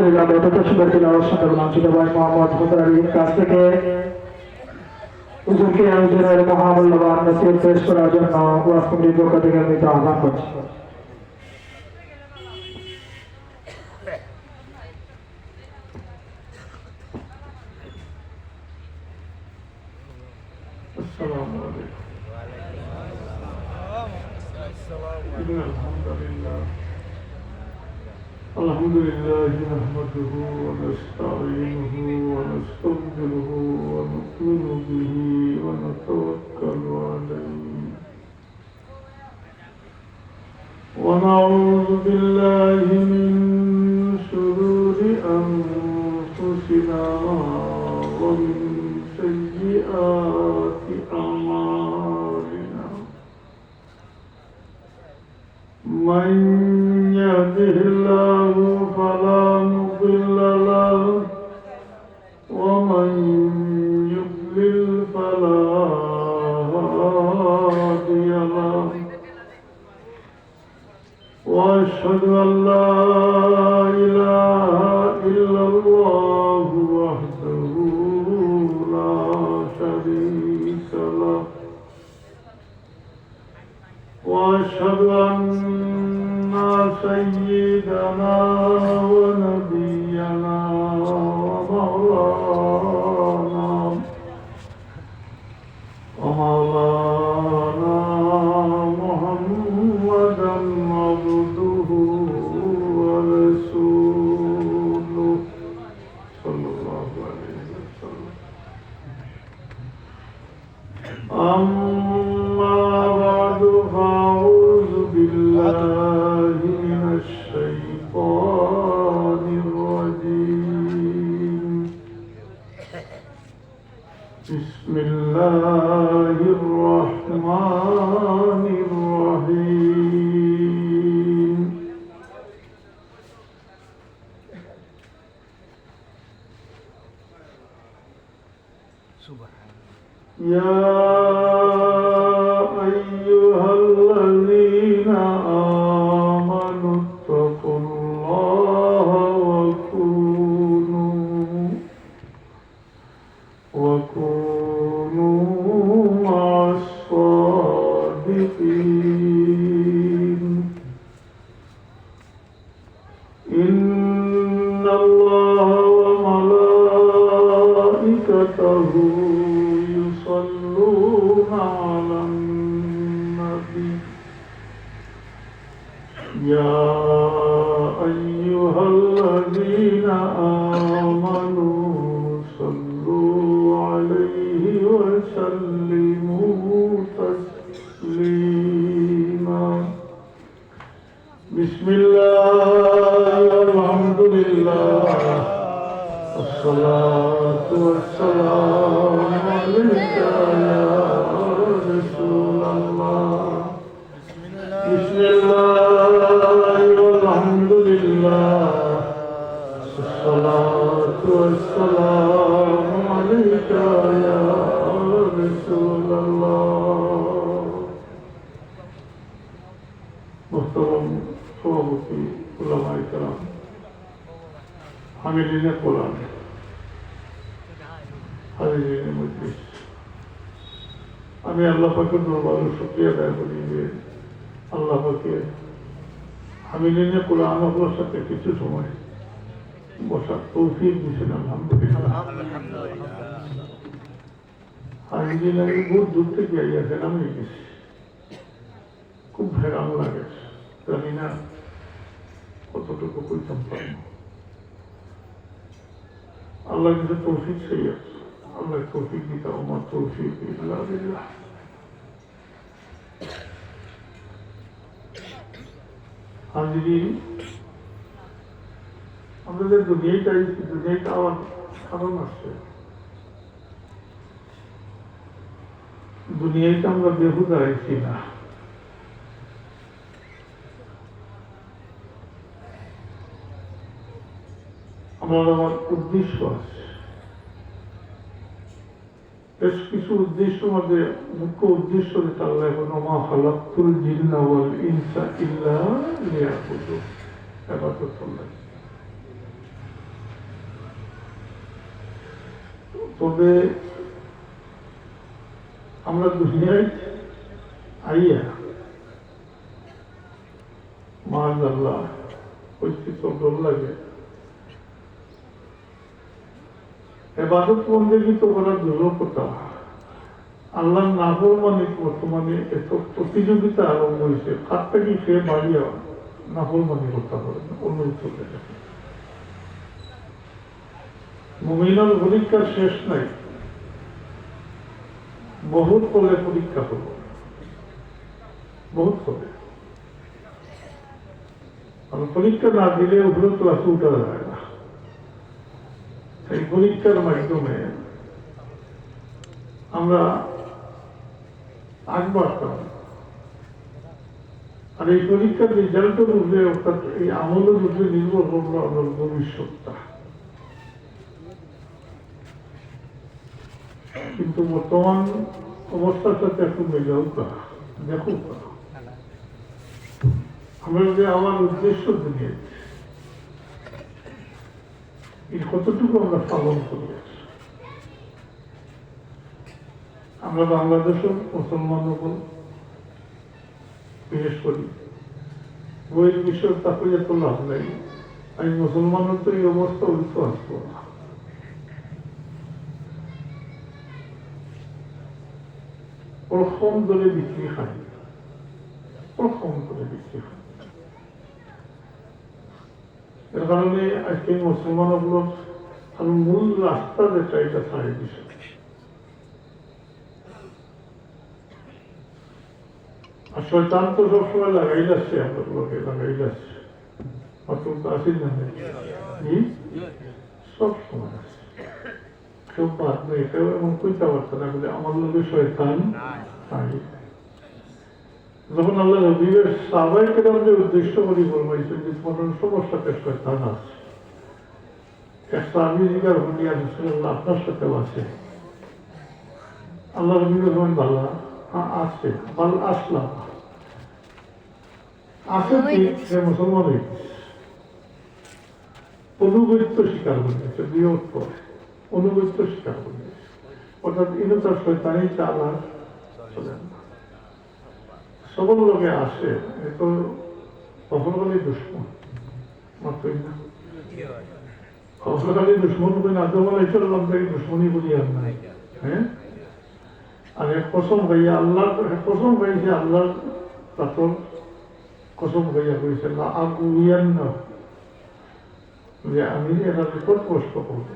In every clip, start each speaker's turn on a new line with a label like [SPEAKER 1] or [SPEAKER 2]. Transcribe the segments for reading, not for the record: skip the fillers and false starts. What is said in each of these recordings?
[SPEAKER 1] আলহামদুলিল্লাহ যত সুন্দর তিলাওয়াত শুনতে পেলাম ছোট ভাই মোহাম্মদ ফজল আলীর কাছ থেকে। হুজুরকে হুজুরের মহামূল্যবান নসিহত পেশ করার জন্য ওয়াজ কমিটির পক্ষ থেকে আমি আহ্বান করছি।
[SPEAKER 2] আসসালামু আলাইকুম। আলহামদুলিল্লাহ নাহমাদুহু ওয়া নাস্তাঈনুহু ওয়া নাস্তাগফিরুহু ওয়া নু'মিনু বিহি ওয়া নাতাওয়াক্কালু আলাইহি ওয়া নাউযু বিল্লাহি মিন শুরুরি আনফুসিনা ওয়া মিন sayyi'ati a'malina man yahdihillahu fala mudilla lahu wa man yudlil fala hadiya lahu wa ashhadu an la ilaha illallah wahdahu وأشهد أن سيدنا ونبينا ومولانا محمدا عبده ورسوله صلى الله عليه وسلم. أما بعد فأعوذ بالله من الشيطان الرجيم. بسم الله الرحمن الرحيم. يا أيها الذين آمنوا اتقوا الله وكونوا مع الصادقين. إن الله وملائكته يصلون على النبي يا أيها الذين آمنوا صلوا عليه وسلموا تسليما. بسم الله الحمد لله والصلاة والسلام عليك يا رسول الله. بسم الله والحمد لله والصلاة والسلام عليك يا رسول الله. محترم সভাপতি উলামায়ে কেরাম, হামিলিনে কোরআন, হাজিরিনে মজলিস, আমি আল্লাহ পাকের দরবারে শুকরিয়া আদায় করি যে আল্লাহ পাকে হামিলিনে কোরআন আপনার সাথে কিছু সময় বসার তৌফিক দিয়েছেন। আলহামদুলিল্লাহ। হাজিরিনে বহুত দূর থেকে আইয়াছেন, আমি গেছি, খুব হেরান লাগে, জানি না কতটুকু কইতাম পারবো। আল্লাহ কিন্তু তৌফিক সেই আছে, আল্লাহ তৌফিক দিতে আমার তৌফিক ইল্লা বিল্লাহ। হাজিরিন, আমাদের দুনিয়াটা আমার কারণ আছে। দুনিয়াটা আমরা বেহুদা আইছি না, আমার উদ্দেশ্য আছে। বেশ কিছু উদ্দেশ্যের মধ্যে মুখ্য উদ্দেশ্য যেটা আল্লাহ ওয়া খালাকতুল জিন্না ওয়াল ইনসা ইল্লা লিয়াবুদুন, ইবাদত করলেন। তবে আমরা দুনিয়ায় আইয়া মাআল্লাহ পরিচিত ডর লাগে। ইবাদত বন্দেগী তো করার দুর্লভতা, আল্লাহর নাফরমানি বর্তমানে এত প্রতিযোগিতা আরম্ভ হয়েছে, কার থেকে সে বাড়িয়া নাফরমানি করতে পারে না, অন্য চলে যাবে। মুমিনের পরীক্ষার শেষ নাই, বহুত পরে পরীক্ষা হলো, বহুত পরে। আর পরীক্ষা না দিলে উপরে ক্লাসে উঠা যায় না। এই পরীক্ষার মাধ্যমে আমরা আগ বাড়তাম। আর এই পরীক্ষার রেজাল্টের উপরে, অর্থাৎ এই আমলের উপরে নির্ভর করলো আমার ভবিষ্যৎটা। কিন্তু বর্তমান অবস্থার সাথে একটু মেলাও করা, দেখো আমরা যে আমার উদ্দেশ্য নিয়ে এই কতটুকু আমরা পালন করি। আমরা বাংলাদেশের মুসলমান উপর বিশেষ করি বইয়ের বিষয় তাকে এত লাভ নেই। আমি মুসলমানের তো এই অবস্থা উল্টো আসবো না। প্রথম ধরে বিক্রি খাই, প্রথম ধরে বিক্রি খাই। এর কারণে আজকে মুসলমানগুলোর আর মূল রাস্তা যেটা, এটা ছাড়ে দিছে। আর শয়তান তো সবসময় লাগাই যাচ্ছে, আমাদেরগুলোকে লাগাই যাচ্ছে। অত্যন্ত আসিল না সব সময় আছে, কেউ বাদ নেই, কেউ এমন কইতে পারছে না বলে আমার লোকে শয়তান নাই। যখন আল্লাহ নবীর সাহাবায়ে কেরামকে উদ্দেশ্য করে বলবাইছেন যে তোমার সমস্যাতে শয়তান আছে, এক সাহাবী জিজ্ঞাসা করলেন, ইয়া রাসূলুল্লাহ আপনার সাথেও আছে? আল্লাহ নবী বললেন ভালো আছে, ভালো আসলাম আছে কি সে মুসলমান হয়ে গেছে, অনুগত্য স্বীকার করে গেছে, বিয়োগ করে অনুগত্য স্বীকার করে গেছে। অর্থাৎ ইনো তার শয়তানি চাল আর চলেন না। সবল লোকে আসে, এ তো অপরকালী দুশ্মন মাত্রই না। অপরকালী দুশ্মন করে না তো বলে ঈশ্বর থেকে দুশ্মনী বলি আর নাই। হ্যাঁ, আর এক কসম ভাইয়া আল্লাহ, কসম ভাইছে আল্লাহর তাতর কসম ভাইয়া করেছে না আগুইয়ান না, যে আমি এরা বিপদ কষ্ট করব।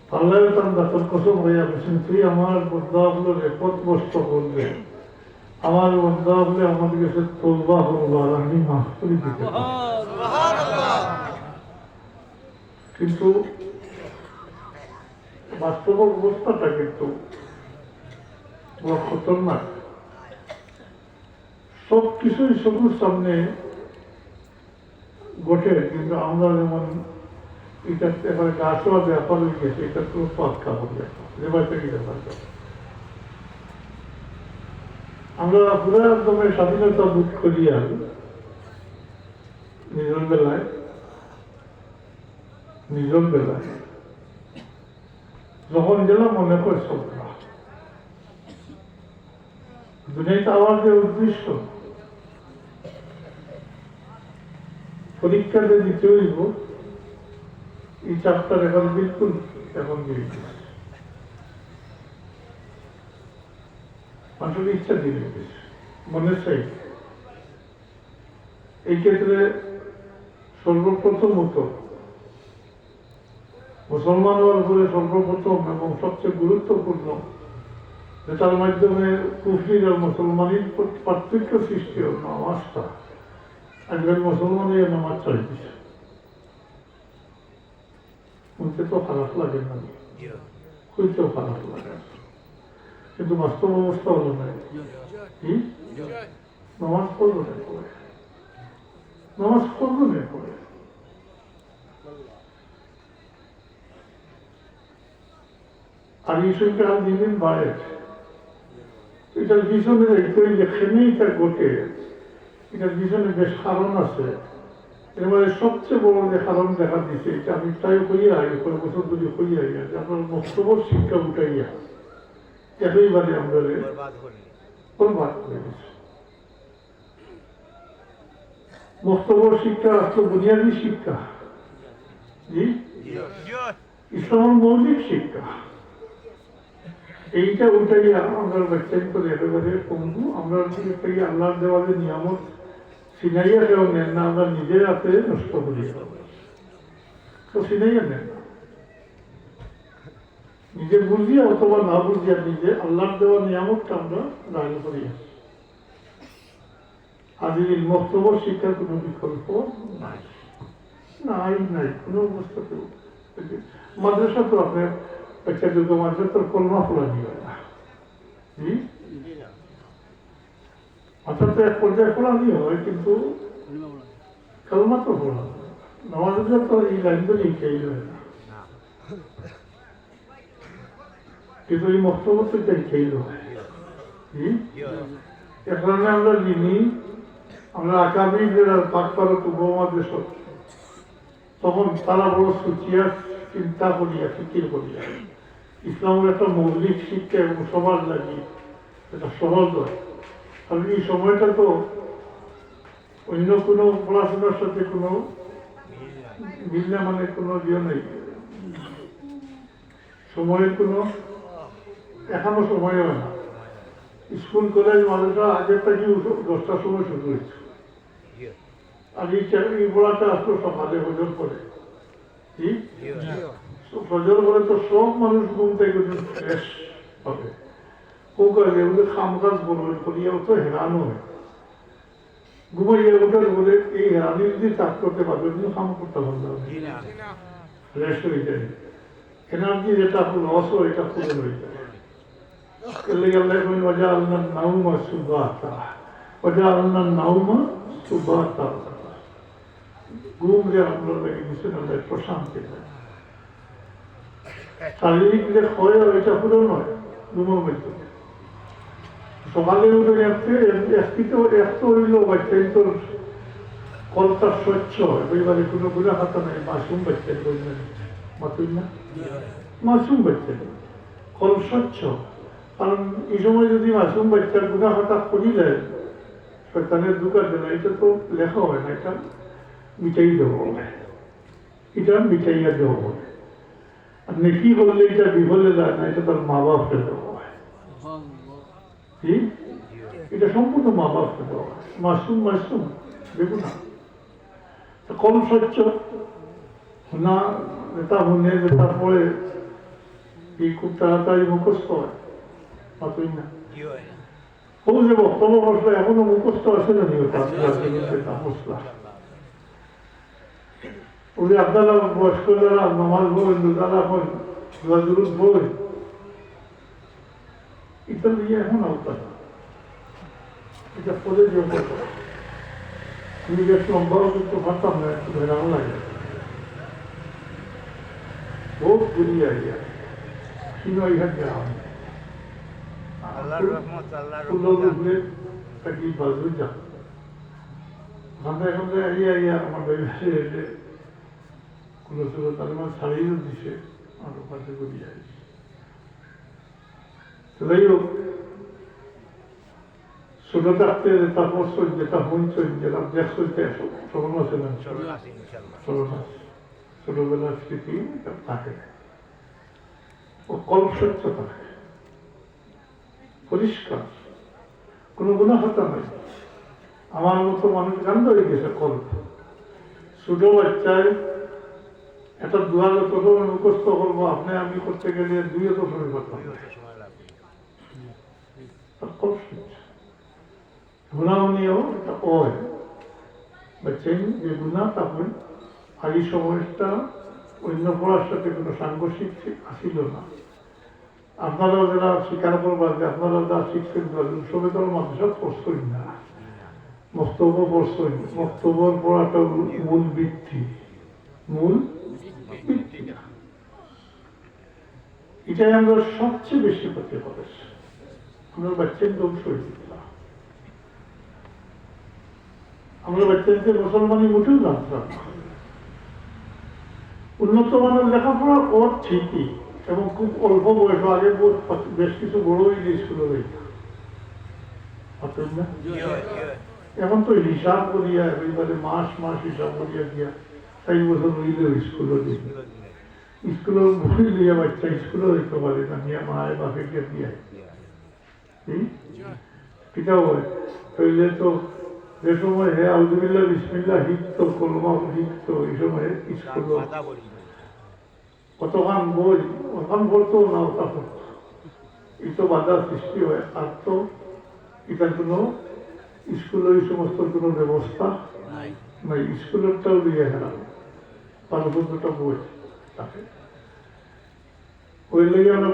[SPEAKER 2] আল্লাহ তার দাতর কসম ভাইয়া বলছেন, তুই আমার বন্দাগুলো রেপদ কষ্ট করবে, আমার বন্ধা বলে আমাদের কাছে তওবা করবো আর আমি মাফ করে দিতে পারি। কিন্তু বাস্তব অবস্থাটা কিন্তু বড় খতরনাক। সব কিছুই সবুজ সামনে ঘটে, কিন্তু আমরা যেমন এটা এবার গাছও ব্যাপার হয়ে গেছে, এটা তো পাক্কা হবে ব্যাপার থেকে ব্যাপার। আমরা পুরো একদমের স্বাধীনতা বোধ করি আর নিজের বেলায় যখন গেলাম মনে করে সব দুনিয়াতে আমার যে উদ্দেশ্য পরীক্ষাতে দিতে হইব, এই চাপটার এখন বিলকুল এখন দিয়ে গেছে, মানুষের ইচ্ছা দিয়ে গেছে, মনে চাই। এই ক্ষেত্রে সর্বপ্রথমত মুসলমান হওয়ার উপরে সর্বপ্রথম এবং সবচেয়ে গুরুত্বপূর্ণ, যেটার মাধ্যমে কুফরির আর মুসলমানের পার্থক্য সৃষ্টি হল, নামাজটা। একজন মুসলমানের নামাজ চাইছে, শুনতে তো খারাপ লাগে না, হইতেও খারাপ লাগে, কিন্তু বাস্তব অবস্থা হলো না। কি নামাজ পড়লো না করে, নামাজ পড়লো না করে। আর এই সঙ্গে আর দিন বাড়ে, এটার পিছনে যেখানেই এটা ঘটে, এটার পিছনে বেশ কারণ আছে। এবারে সবচেয়ে বড় যে কারণ দেখা দিচ্ছে এটা আমি প্রায় কইয়া আগে কয়েক বছর ধরে কইয়া যে আপনার বক্তব্য শিক্ষা উঠাইয়া একইবারে আমরা বরবাদ করে দিচ্ছি। বক্তব্য শিক্ষা আসলে বুনিয়াদী শিক্ষা, জি ইসলামের মৌলিক শিক্ষা, এইটা উঠাইয়া আমরা বাচ্চাই করে একেবারে কমবো। আমরা থেকে আল্লাহ দেওয়ালে নিয়ামত সিনাইয়া কেউ নেন না, আমরা নিজের হাতে নষ্ট করি, তো সিনাইয়া নেন না, নিজে বুঝিয়া অথবা না বুঝিয়া নিজে আল্লাহ দেওয়া নিয়ামতটা আমরা দান করি। আজকের বক্তব্য শিক্ষার কোনো বিকল্প নাই, নাই নাই কোনো অবস্থাতেও। মাদ্রাসা তো আপনার বাচ্চাদেরকে মাদ্রাসার কলমা ফোলানি হয় না, জি মাথা তো এক পর্যায়ে ফোলানি হয়, কিন্তু কলমা তো ফোলা নামাজের তো এই লাইন তো লিখেই হয় না, কিন্তু এই বক্তব্য তো খেইল হয়। জি এ কারণে আমরা যিনি আমরা আগামী যারা পাক পারত উপমহাদেশ তখন তারা বড় সুচিয়া চিন্তা করিয়া ফিকির করিয়া ইসলামের একটা মৌলিক শিক্ষা এবং সমাজ লাগি এটা সহজ হয়। কারণ এই সময়টা তো অন্য কোনো পড়াশোনার সাথে কোনো মিল না, মানে কোনো ইয়ে নেই, সময়ের কোনো এখনো সময় হয় না। স্কুল কলেজ মাদ্রাসা আগের থেকে 10টার সময় শুরু হয়েছে, আর এই পড়াটা আসলো সকালে ফজর পরে। জি ফজর পরে তো সব মানুষ ঘুম থেকে ফ্রেশ হবে, ওদের খাম কাজ বলবে করিয়াও তো হেরানো হয়, ঘুমাইয়া ওঠার বলে এই হেরানি যদি কাজ করতে পারবে কিন্তু খাম করতে ভালো হবে, ফ্রেশ হয়ে যায়, এনার্জি যেটা লস হয় এটা পূরণ হয়ে যায়। প্রশান্তি শারীরিক যে হয় এটা পুরো নয়, ঘুমের মধ্যে সকালে উঠে একটু হইল বাচ্চাই তোর কলটা স্বচ্ছ এবারে কোনো গুণা খাতা নাই, মাসুম বাচ্চাই বলবেন মাতুই না, মাসুম বাচ্চাই কল স্বচ্ছ। কারণ এই সময় যদি মাসুম বাচ্চার গুণা খাতা খুলি দেয় শয়তানের দুকার দেয় না, এটা তো লেখা হয় না, এটা মিটাই দেওয়া হয়, এটা মিটাইয়া দেওয়া হয়। আর নেকি বললে এটা বিফলে যায় না, এটা তার মা বাপকে দেওয়া হয়, এটা সম্পূর্ণ মা বাপকে দেওয়া হয়। মাসুম মাসুম দেখুন না কম স্বচ্ছ না, নেতা হুনে যেটা পড়ে এই খুব তাড়াতাড়ি মুখস্থ হয়, মাতুই না ও যে বক্তব্য মশলা এখনো মুখস্থ আছে না মশলা ওই আপনারা বয়স্ক যারা নামাজ বই যারা হন দুরুদ বই এটা নিয়ে এখন আওতা না, এটা পরে যে আমি বেশ লম্বাও কিন্তু পারতাম না, একটু ভেড়াও লাগে বহুত ঘুরিয়ে আইয়া কিনো ইহার দেওয়া হয় ছাড়িয়ে দিছে আরো পাশে করি যাই হোক ছোট থাকতে তারপর যেটা হইন যেটা দেখ চলতে স্মরণ আছে না, স্মরণ আছে ছোটবেলার স্মৃতি থাকে, ও কল্প সত্য থাকে পরিষ্কার, কোনো গুণা হতা নাই। আমার মতো মানুষ গান ধরে গেছে কল্প, ছোট বাচ্চায় একটা দুয়ার যত সময় মুখস্থ করবো আপনি আমি করতে গেলে 2 সময় করতাম, গুণাও নিয়েও এটা হয় বাচ্চাই যে গুণা তখন আর এই সময়টা অন্য পড়ার সাথে কোনো সাংঘর্ষিক আসিল না। আপনারাও যারা স্বীকার করবার যে আপনারা যা শিখছেন সবে তো মাদ্রাসা পড়ছই না, বক্তব্য পড়ছই, বক্তব্যর পড়াটা মূল ভিত্তি, মূল ভিত্তি এটাই আমরা সবচেয়ে বেশি করতে পারি, আমরা বাচ্চার ধ্বংস হয়ে দিলাম। আমরা বাচ্চাদেরকে মুসলমানি মোটেও জানতাম না। উন্নত মানের লেখাপড়া ওর ঠিকই, এবং খুব অল্প বয়স আগে বেশ কিছু বড় ইংলিশ স্কুলে রয়েছে। এখন তো হিসাব করিয়া এবারে মাস মাস হিসাব করিয়া দিয়া 4 বছর রইলে স্কুলে দিই, স্কুলের বই দিয়ে বাচ্চা স্কুলে হইতে পারে না, নিয়ে মায়ের বাপে গিয়ে দিয়ে কিতাব হয়। তাইলে তো যে সময় হে আউযুবিল্লাহ বিসমিল্লাহ হিত কলমা হিত, এই সময় স্কুল কতখান বই ওখান পড়তো না, ওটা পড়তো, এই তো বাধা সৃষ্টি হয়। আর তো এটার কোনো স্কুলে এই সমস্ত কোনো ব্যবস্থা নাই, স্কুলেরটাও দিয়ে হেরাম 12-14টা বই থাকে। ওই লেগে আমরা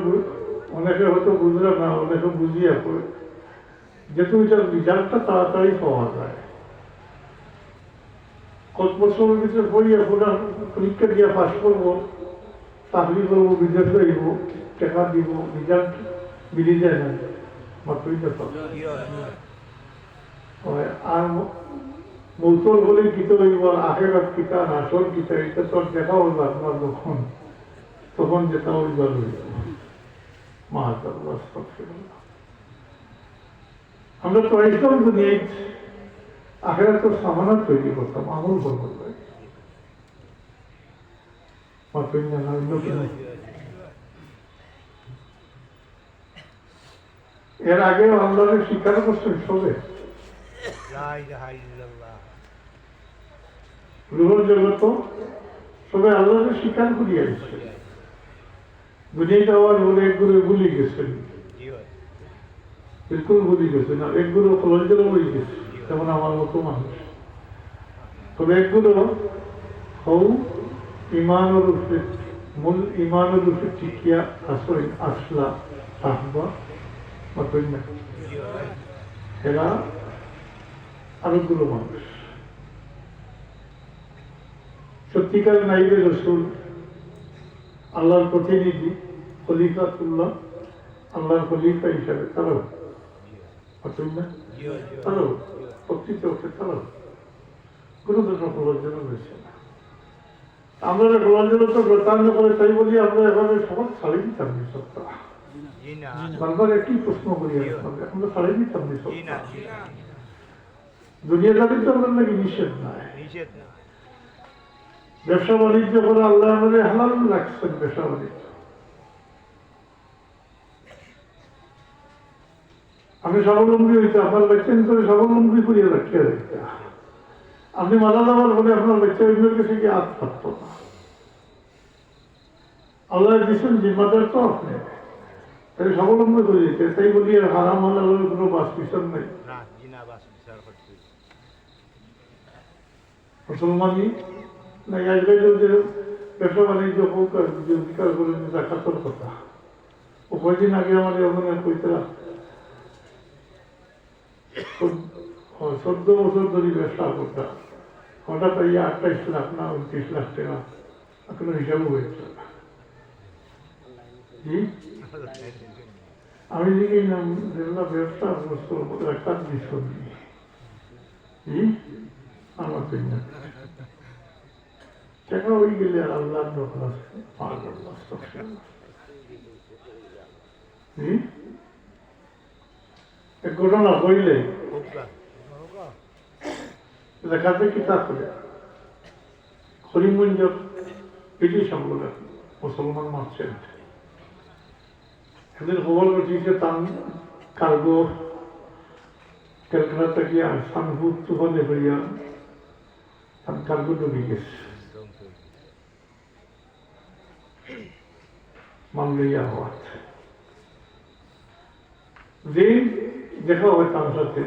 [SPEAKER 2] অনেকে হয়তো বুঝলাম না, অনেকে বুঝিয়া পড়ে, যেহেতু এটার রেজাল্টটা তাড়াতাড়ি পাওয়া যায়। কত বছরের ভিতরে পড়িয়া পুরা পরীক্ষা দিয়া পাস করবো, চাকরি করবো, বিদেশ যাইব, টাকা দিব, রেজাল্ট মিলি যায় না মাত্রই দেখা। আর মৌতর বলে কিতা হইব, আখেরাত কিতা নাসর কিতা, এটা তো দেখা হইব আপনার যখন, তখন যেটা হইবার হইব। আমরা তো একদম দুনিয়ায় আখেরাত তো সামানা তৈরি করতাম, আমল করবো। এর আগে আল্লাহকে স্বীকার করছেন সবে, রুহুল জগৎ সবে আল্লাহকে স্বীকার করিয়া দিচ্ছে। দুনিয়া যাওয়ার বলে একগুলো ভুলে গেছেন, বিলকুল ভুলে গেছেন। আর একগুলো কলঞ্জেরও বই গেছে, যেমন আমার মতো মানুষ। তবে একগুলো হৌ ইমানের উপরে, মূল ইমানের উপরে টিকিয়া আসই আসলা সাহবা মতই না, এরা আরোগুলো মানুষ সত্যিকার নাইবে রসুল, আল্লাহর প্রতিনিধি, খলিফাতুল্লাহ, আল্লাহর খলিফা হিসাবে তারাও মতই না, তারাও প্রকৃত ওঠে, তারাও কোনো তো সকলের জন্য রয়েছে না। আমরা গোলাঞ্জল তো প্রতারণা করে, তাই বলি আমরা এভাবে সবাই ছাড়ে দিতাম নি সত্তা। বারবার একই প্রশ্ন করি, আমরা ছাড়ে দিতাম নি সত্তা। দুনিয়াদারি তো আমাদের নাকি নিষেধ নাই, ব্যবসা বাণিজ্য করে আল্লাহ আমাদের হালাল রাখছেন। ব্যবসা বাণিজ্য আমি স্বাবলম্বী হইতে, আপনার বাচ্চা করে স্বাবলম্বী করিয়া রাখিয়া রাখতে। আপনি মারা যাওয়ার ফলে আপনার বাচ্চা ওইগুলোর কাছে গিয়ে হাত পারত না। আল্লাহ দিচ্ছেন জিম্মাদার তো আপনি, তাই স্বাবলম্বী করে দিতে। তাই বলি হারাম হালালের কোনো বাস বিচার নেই। মুসলমানই না যে ব্যবসা বাণিজ্য হোক, আর যে অধিকার করে দেখাতর কথা। ও কয়দিন আগে আমাদের ওখানে কইতরা 14 বছর ধরে ব্যবসা করতাম, হঠাৎ এই 28 লাখ না 29 লাখ টাকা এখনো হিসাবও হয়েছে না। জি আমি দেখি নাম যেগুলা ব্যবসা একটা বিষয় জি আমার টাকা হয়ে গেলে আর আল্লাহ এক ঘটনা হইলে দেখাতে কিতাব করে করিমগঞ্জ ব্রিটিশ আমলে মুসলমান মার্চেন্ট এদের খবর পাঠিয়েছে তার কার্গো ক্যালকাটা থেকে সানভূত তুফানে বেরিয়া তার কার্গো ডুবে গেছে, মামলিয়া হওয়া। যেই দেখা হয় তার সাথে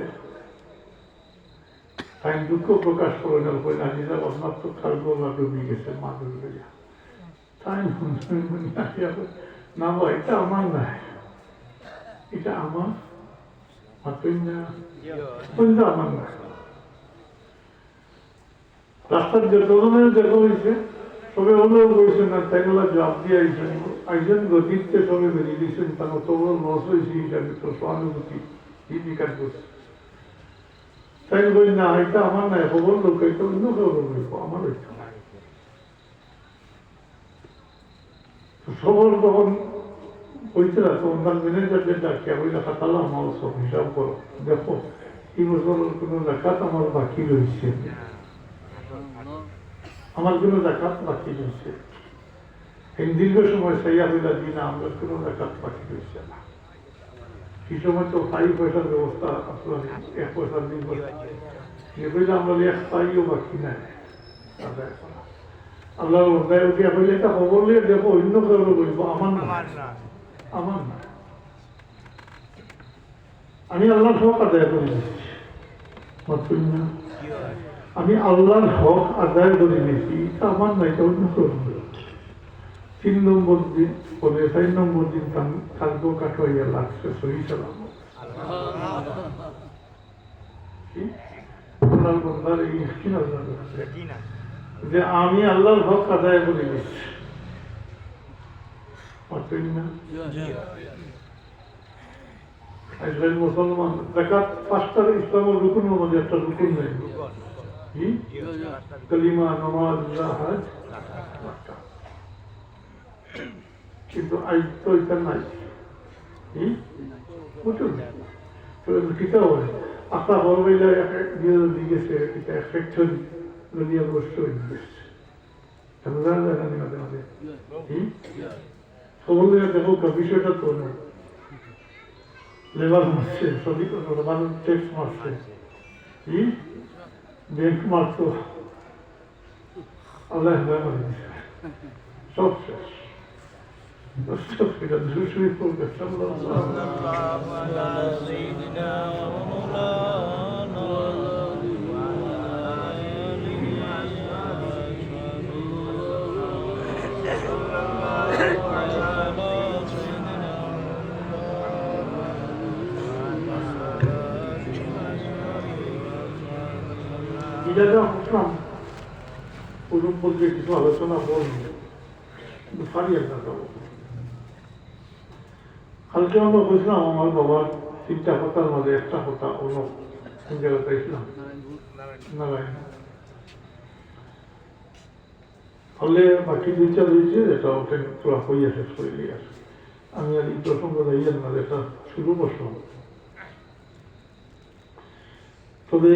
[SPEAKER 2] তাই দুঃখ প্রকাশ করে না, আজিজা আপনার তো কার্গো ডুবে গেছে, মা ডুবে গেছে। তাই না ভাই, এটা আমার নাই, এটা আমার আমার না। রাস্তার যত ধরনের দেখা হয়েছে সবে হলেও বলছেন না, তাইগুলা জবাব দিয়ে আইসেন, আইসেন গতিতে সবে বেরিয়ে দিয়েছেন। তার অত বড় লস হয়েছে হিসাবে তো সহানুভূতি বিকাশ করছে। তাই বলি না এটা আমার নাই খবর লোক এটা অন্য কেউ বলবো আমার ইচ্ছা নাই সবর তখন হইতে তখন তার ম্যানেজারদের ডাকিয়া ওই লেখা তালা আমার সব হিসাব করো দেখো এই বছর কোনো জাকাত আমার বাকি রয়েছে আমার কোনো জাকাত বাকি রয়েছে এই দীর্ঘ সময় সাইয়া হইলা দিন আমরা কোনো জাকাত বাকি রয়েছে না এই সময় তো 5 পয়সার ব্যবস্থা আসলে 1 পয়সার দিন বলে আমরা এক পাইও বাকি নাই আল্লাহ উঠিয়া হইলে এটা খবর নিয়ে দেখো অন্য কেউ বলবো আমার না আমার না আমি আল্লাহর হক আদায় করে নিচ্ছি আমি আল্লাহর হক আদায় করে নিয়েছি এটা আমার না এটা অন্য কেউ 3 নম্বর দিন পরে 4 নম্বর দিন কালকেও কাটাইয়া লাগছে সহি সালাম যে আমি আল্লাহর হক আদায় করে নিচ্ছি মুসলমান জাকাত 5টা ইসলামের রুকুনের মধ্যে একটা রুকুন নেই কালিমা নামাজ হজ কিন্তু আজ তো এটা নাই কিতাব আপনার বলবাইলে দিয়েছে এটা ফ্যাক্টরি নদীয়া বস্তু মাঝে মাঝে খবর দেখো বিষয়টা তো না লেবার মারছে সবই মানুষ ট্যাক্স মারছে ব্যাংক মারতো আল্লাহ সব শেষ استغفر الذنوب والذنوب صلى الله على سيدنا ومولانا ইজাজা হুকম পুরো বলতে কিছু আলোচনা বলবো কিন্তু ফারিয়ে না কালকে আমরা বলছিলাম আমার বাবার 3টা কথার মধ্যে একটা কথা অন্য কোন জায়গাতে ইসলাম নারায়ণ ফলে বাকি 2টা রয়েছে এটা ওটা পুরো হইয়া শেষ করে দিয়ে আসে আমি আর এই প্রসঙ্গ যাইয়েন না এটা শুরু বসলাম তবে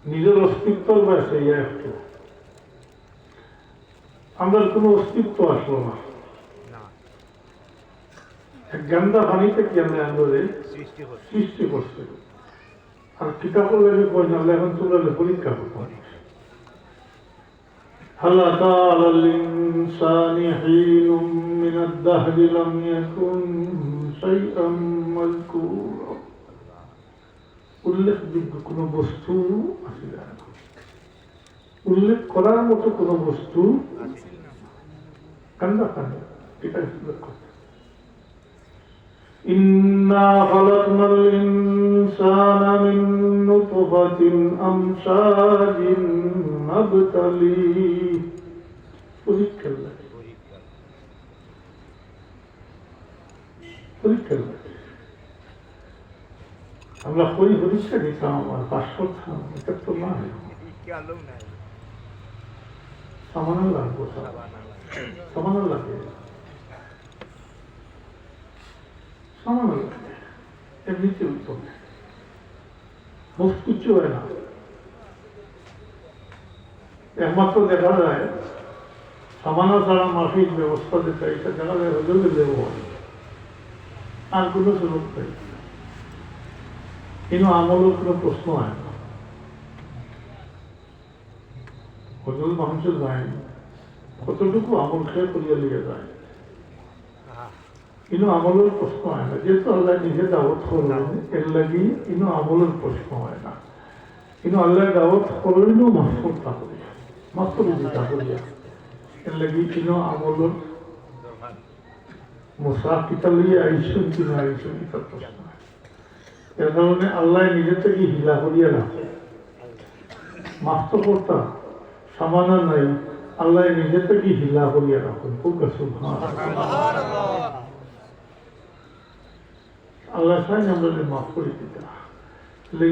[SPEAKER 2] নিজের অস্তিত্ব রয়েছে একটু আমরা কোনো অস্তিত্ব আসলো না গন্ধা পানি থেকে আমরা আন্দোলনে সৃষ্টি করছে আর কিতাব লাগে কই না এখন চলে পরীক্ষা করতে هل أتى على الإنسان حين من الدهر لم يكن شيئا مذكورا উল্লেখযোগ্য কোনো বস্তু আছে না উল্লেখ করার মতো কোনো বস্তু গন্ধা পানি এটা উল্লেখ করতে إنا خلقنا الإنسان من نطفة أمشاج نبتليه পরীক্ষা আমরা পরীক্ষা দিতাম আমার 500 থাম এটা তো না সামান্য লাগবো সামান্য লাগে সামান্য লাগে এমনিতে উত্তম মুখ কিচ্ছু হয় না একমাত্র দেখা যায় সামান্য ছাড়া মাফিক ব্যবস্থা যেটা এটা দেখা যায় হজলের ব্যবহার আর কোনো সুযোগ নেই কিন্তু আমলের কোনো প্রশ্ন হয় না হজল মানুষের যায় কতটুকু আমল খেয়ে করিয়া লিয়ে যায় কিন্তু আমলের প্রশ্ন হয় না যেহেতু আল্লাহ নিজে দাওয়াত করলেন এর লাগি কিন্তু আমলের প্রশ্ন হয় না কিন্তু আল্লাহ দাওয়াত করলেও মাফর তা করিয়া মাত্র বুঝিতা করিয়া এর লাগি কিন্তু আমলের মশা কিতা লইয়া আইসুন কিনা আইসুন কিতার প্রশ্ন হয় এর কারণে আল্লাহ নিজে থেকে হিলা করিয়া রাখে মাফ তো করতা সামান্য নাই আল্লাহ নিজে থেকে হিলা করিয়া রাখুন খুব আল্লাহ চাই আমরা মাফ করে দিতে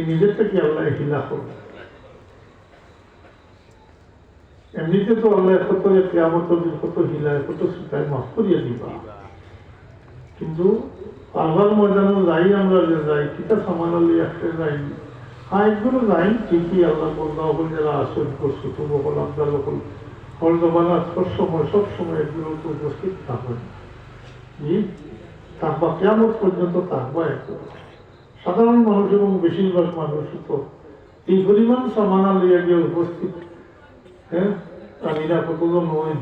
[SPEAKER 2] নিজের থেকে আল্লাহ হিলা করবে। এমনিতে তো আল্লাহ কত কেয়ামত কত হিলায় কত সুতায় মাফ করিয়া দিবা, কিন্তু পারবার ময়দানে যাই আমরা যে যাই কিতা সামান আল্লাহ একটা যাই, হ্যাঁ একগুলো যাই ঠিকই আল্লাহ বন্ধা হল যারা আসল করছো তবু হল আপনার হল হল জবানা সব সময় এগুলো তো উপস্থিত থাকবেন, থাকবা কেয়ামত পর্যন্ত থাকবা একটু। সাধারণ মানুষ এবং বেশিরভাগ মানুষ তো এই পরিমাণ সামানা লিয়া গিয়ে উপস্থিত, হ্যাঁ আমিরা কতগুলো নয়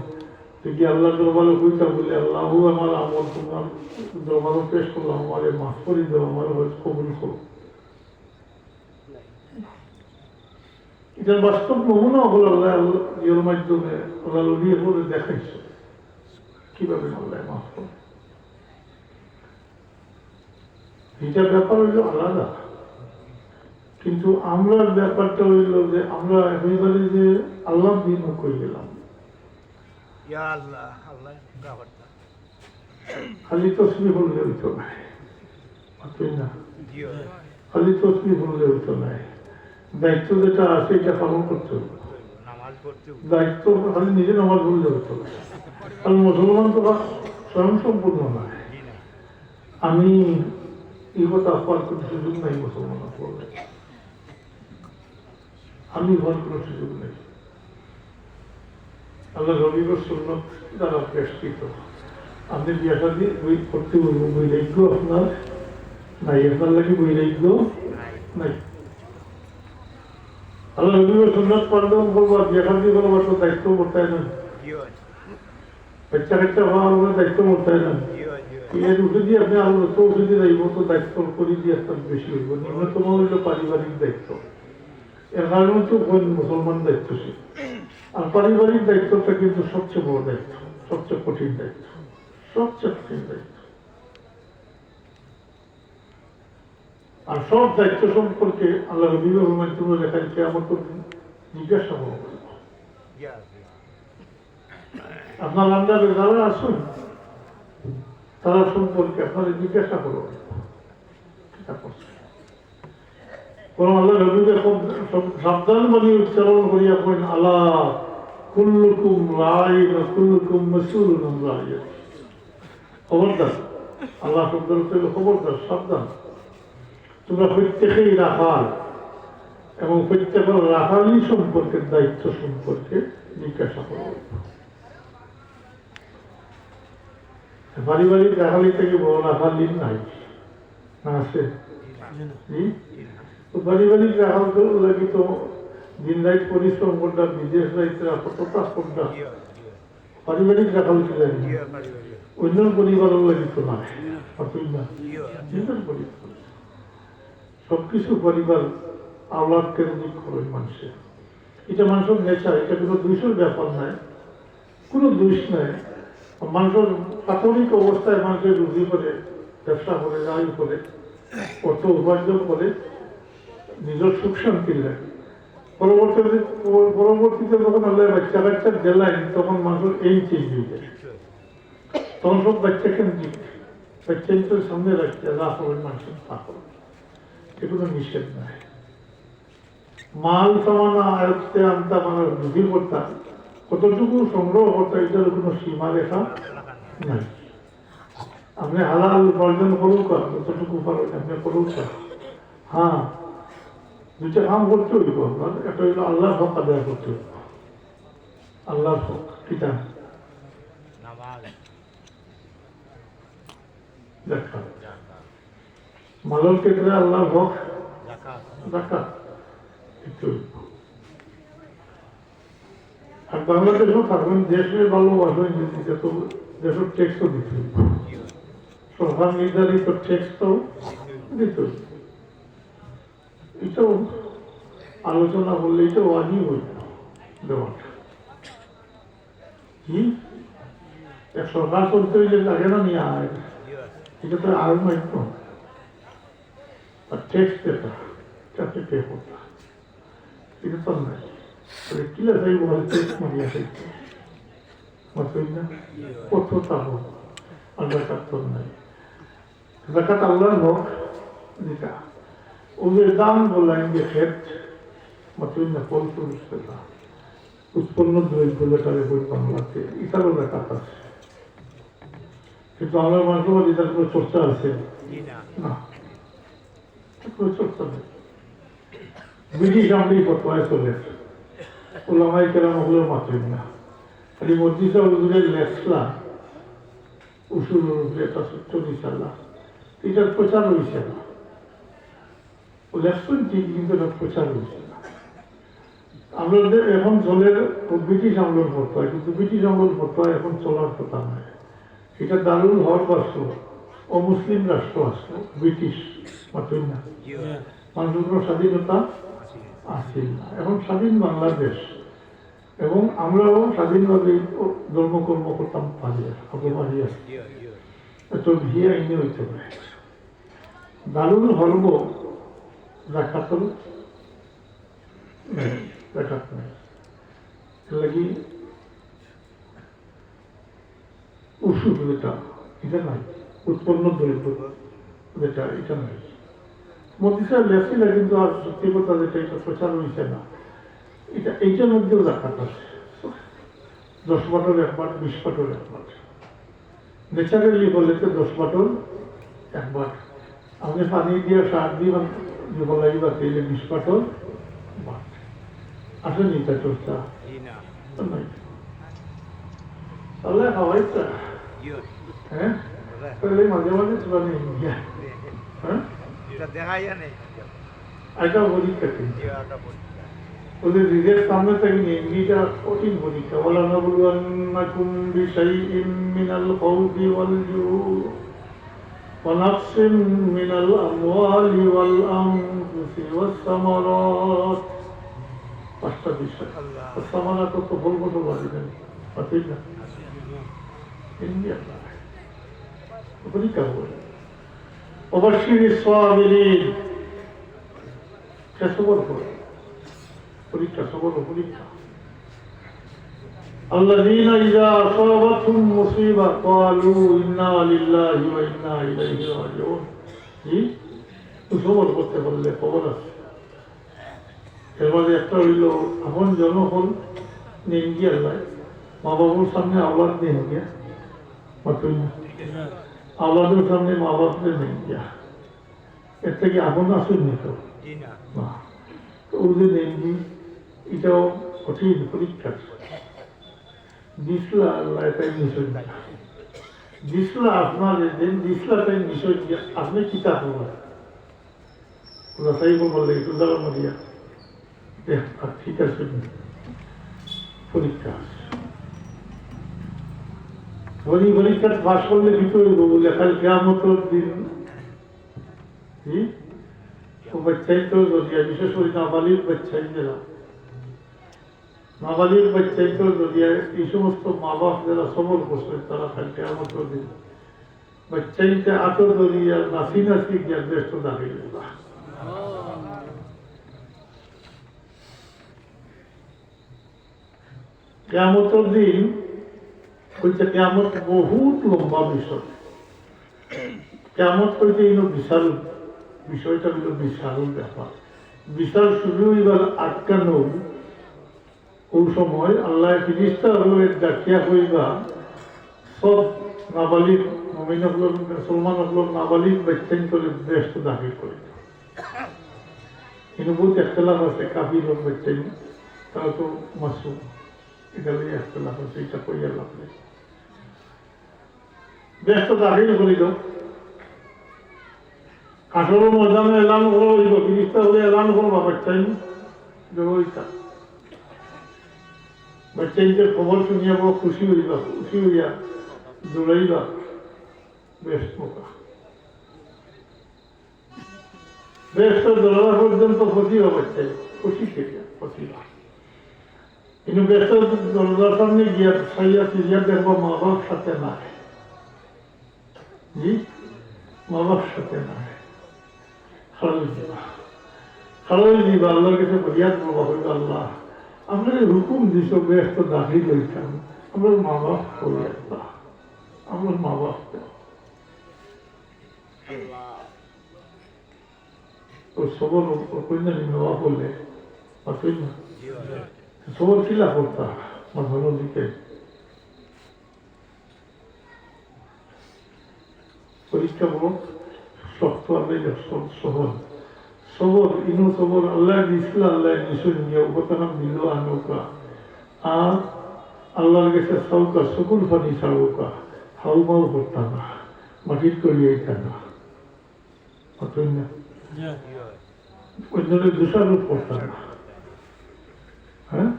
[SPEAKER 2] যদি আল্লাহ দরবারে হইতা বলে আল্লাহ আমার আমল তোমার দরবারও পেশ করলাম, আমার মাফ করে দেবো, আমার হয়তো কবুল করো। এটার বাস্তব নমুনা হল আল্লাহ ইয়ের মাধ্যমে আল্লাহ লড়িয়ে বলে দেখাইছে কিভাবে আল্লাহ মাফ করে। এটার ব্যাপার হইল আলাদা, কিন্তু আমরার ব্যাপারটা হইল যে আমরা একেবারে যে আল্লাহ বিমুখ হয়ে গেলাম। খালি তসবি বললে হইতো না, খালি তসবি বললে হইতো না, দায়িত্ব যেটা আছে এটা পালন করতে হবে। দায়িত্ব খালি নিজে নামাজ বললে হইতো না, কারণ মুসলমান তো স্বয়ং সম্পূর্ণ নয়। আমি এই কথা আহ্বান কোনো সুযোগ নাই মুসলমান করবে, আমি হওয়ার কোনো সুযোগ নেই। আল্লাহ রবিবার সুন্নত দ্বারা বেষ্টিত। আপনি বিয়াটা দিয়ে বই করতে বলবো, বৈরাগ্য আপনার নাই, আপনার লাগে বৈরাগ্য নাই। আল্লাহ রবিবার সুন্নত পারলে বলবো বিয়াটা দিয়ে বলবো তো দায়িত্ব বর্তায় না, বাচ্চা কাচ্চা হওয়ার দায়িত্ব বর্তায় না। এর উঠে দিয়ে আপনি আরো তো উঠে দিয়ে যাইব তো দায়িত্ব করে দিয়ে একটা বেশি হইব। ন্যূনতম হইল পারিবারিক দায়িত্ব, এর কারণে তো মুসলমান দায়িত্বশীল। আর পারিবারিক দায়িত্বটা কিন্তু সবচেয়ে বড় দায়িত্ব, সবচেয়ে কঠিন দায়িত্ব, সবচেয়ে কঠিন দায়িত্ব। আর সব দায়িত্ব সম্পর্কে আল্লাহ রবিবার মাধ্যমে লেখাইছে আমার তো জিজ্ঞাসা করব, আপনার আন্ডারে যারা আসুন তারা সম্পর্কে আপনারা জিজ্ঞাসা করো কোন আল্লাহ রবিবার সাবধান বানিয়ে উচ্চারণ করিয়া করেন আল্লাহ কুল্লুকুম রাইন কুল্লুকুম মাসউলুন আন রাইয়াতিহি। খবরদার, আল্লাহ শব্দ হলো খবরদার, সাবধান, তোমরা প্রত্যেকেই রাখাল এবং প্রত্যেকের রাখালি সম্পর্কে দায়িত্ব সম্পর্কে জিজ্ঞাসা করো। পারিবারিক রাখালি থেকে বড় রাখালি নাই না আছে? পারিবারিক রাখাল লাগে তো দিন রাত পরিশ্রম করতাম, বিদেশ রাইতরা কতটা করতাম, পারিবারিক রাখাল কি লাগে অন্য পরিবারের লাগে তো না, সবকিছু পরিবার আওলাদ কেন্দ্রিক করে মানুষের। এটা মানুষের নেচার, এটা কোনো দোষের ব্যাপার নাই, কোনো দোষ নাই। মানুষের প্রাথমিক অবস্থায় মানুষের রুজি করে, ব্যবসা করে, যাই করে, অর্থ উপার্জন করে নিজের সুখ শান্তি লাগে। পরবর্তীতে যখন আল্লাহ বাচ্চা বাচ্চা গেলেন তখন মানুষের এই চেঞ্জ হয়ে যায়, তখন সব বাচ্চা কেন্দ্রিক, বাচ্চা হিসেবে সামনে রাখছে যা হবে মানুষের তা হবে, এগুলো নিষেধ নাই। মাল সামানা আয়ত্তে আনতা মানে রুজি করতাম, কতটুকু সংগ্রহ করতে এটার কোনো সীমা রেখা নাই। আপনি হালাল উপার্জন করুক, যতটুকু পারেন আপনি করুক। হ্যাঁ, দুইটা কাম করতে হইব আপনার, একটা হইল আল্লাহর হক আদায় করতে হইব। আল্লাহর হক কিটা দেখা, মালের ক্ষেত্রে আল্লাহর হক জাকাত দিতে হইব। আর বাংলাদেশও থাকবেন, দেশের ভালোবাসবেন দিতে তো দেশের ট্যাক্সও দিতে হইব, সরকার নির্ধারিত ট্যাক্সটাও দিতে হইব। এটাও আলোচনা করলে এটা ওয়াজিব হইল দেওয়াটা। কি এক সরকার চলতে হইলে লাগে না নিয়ে আয়, এটা তো আর মাত্র ট্যাক্স পেটা চাকরি পে করতে, এটা তো নাই। কিলা চাইব ট্যাক্স মারিয়া চাইতে না, কত তাহলে আর জাকাত তো নাই। জাকাত আল্লাহর হক যেটা ওদের দাম বললেন যে ক্ষেত মতই না ফল তুলছে না উৎপন্ন দ্রব্য তাদের বই বাংলাতে এটারও দেখা আছে কিন্তু আমরা মানুষ এটার কোনো চর্চা আছে না কোনো চর্চা নেই ব্রিটিশ আমলেই ফতোয়ায় চলে ওলামাই কেরাম ওগুলো মাত্রই না খালি মসজিদা হুজুরের লেখলা উসুল এটা চল্লিশ আল্লাহ এটার প্রচার হয়েছে না ও লেখছেন ঠিক কিন্তু এটা প্রচার হয়েছে না আমাদের এখন চলের ব্রিটিশ আমলের ফতোয়া কিন্তু ব্রিটিশ আমলের ফতোয়া এখন চলার কথা নয় এটা দারুল হক আসলো অমুসলিম রাষ্ট্র আসলো ব্রিটিশ মাত্রই না মানুষের কোনো স্বাধীনতা আসছিল না এখন স্বাধীন বাংলাদেশ এবং আমরাও স্বাধীনভাবে ধর্মকর্ম করতাম পারি আসি এত ভিয়ে আইনে হইতে পারে দারুল হর্ব দেখাতল দেখাত নাই লাগি ওষুধ যেটা এটা নাই উৎপন্ন দ্রব্য যেটা এটা নাই মোদী সাহেব লেখছিল কিন্তু আর সত্যি কথা যেটা এটা প্রচার হয়েছে না এটা এইটার মধ্যেও দেখাত আছে 10 বাটল একবার 20 বাটল একবার ন্যাচারালি বলে তো 10 বাটল একবার আপনি পানি দিয়ে সার দিয়ে বলাই বা তেলে 20 বাটল বাট আসেনি এটা চর্চা নাই তাহলে খাওয়াই তো হ্যাঁ তাহলে মাঝে মাঝে চলা নেই হ্যাঁ এটা পরীক্ষা কিন্তু ওদের রিজেক্ট সামনে থেকে নিয়ে এটা কঠিন পরীক্ষা বলা না বলুন বিশাইইম মিনাল খাউফি ওয়াল জু ونقص من الأموال والأنفس والثمرات পাঁচটা বিষয় الثمرات তো বল বল বলেন ঠিক না ইন্ডিয়া পরীক্ষা বলে وبشر الصابرين সবর করে পরীক্ষা সবর পরীক্ষা الذين إذا أصابتهم مصيبة قالوا إنا لله وإنا إليه راجعون সবর করতে বললে খবর আছে এর মধ্যে একটা হইল আপন জনগণ নেন গিয়ে আল্লাহ মা বাবুর সামনে আওলাদ নেন গিয়া আওলাদের সামনে মা বাপদের নেন গিয়া এর থেকে আপন আসুন নিত না ও যে নেন গি এটাও কঠিন পরীক্ষা দিসলা আল্লাহ এটাই নিশ্চয় দিসলা আপনার দেন দিসলাটাই নিশ্চয় আপনি কিতাব হবেন রাসাইব বললে একটু দাঁড়ানো দিয়া ঠিক আছে পরীক্ষা পরীক্ষা পাশ করলে ভিতরে লেখার কেয়ামতের দিন বাচ্চাই তো জড়িয়া বিশেষ করে নাবালিক বাচ্চাই যারা নাবালিক বাচ্চাই তো জড়িয়া এই সমস্ত মা বাপ যারা সবর করছে তারা খালি কেয়ামতের দিন বাচ্চাইতে আতো জড়িয়া নাসি নাসি গিয়া ব্যস্ত দাঁড়িয়ে যাবা কেয়ামতের দিন হচ্ছে কেয়ামত বহুত লম্বা বিষয় কেয়ামত হইতে এই বিশাল বিষয়টা হইল বিশাল ব্যাপার বিশাল শুরু এবার আটকানো ওই সময় আল্লাহ ফিরিস্তা ডাকিয়া হইবা সব নাবালিক মমিন হল মুসলমান হল নাবালিক বাচ্চাইন করে ব্যস্ত দাখিল করে কিন্তু বহুত একতলাফ আছে কাবির হোক বাচ্চাইন তারা তো মাসুম এটা নিয়ে একতলাফ আছে এটা কইয়া লাভ নেই ব্যস্ত দাখিল করিল আসল ময়দানে এলান করা হইব ফিরিস্তা হলে এলান করবা বাচ্চাইন ওইটা বাচ্চাইনকে খবর শুনিয়া বড় খুশি হইবা খুশি হইয়া দৌড়াইবা বেশ মোকা ব্যস্ত দৌড়া পর্যন্ত ক্ষতি হবে বাচ্চাই খুশি থেকে ক্ষতি না কিন্তু ব্যস্ত দরজার সামনে গিয়া সাইয়া ফিরিয়া দেখবো মা বাপ সাথে না জি মা বাপ সাথে না খারাপ দিবা আল্লাহর কাছে ফরিয়াদ করবা হইল আল্লাহ আপনার হুকুম দিছ ব্যস্ত দাখিল হইতাম আমার মা বাপ ফরিয়াদ বা আমার মা বাপ ওই সবর কন্যানি নেওয়া করলে পারছেন না সবর কিলা করতা আমার ভালো দিকে পরীক্ষা বড় শক্ত আল্লাহ সবর সবর ইনো সবর আল্লাহ দিছিল আল্লাহ নিশুন নিয়ে উপতারাম দিল আনৌকা আর আল্লাহর কাছে সৌকা সকল ফানি সাউকা হাউমাও করতাম না মাটির করিয়ে না পারছেন না অন্যদের দোষারোপ করতাম না হ্যাঁ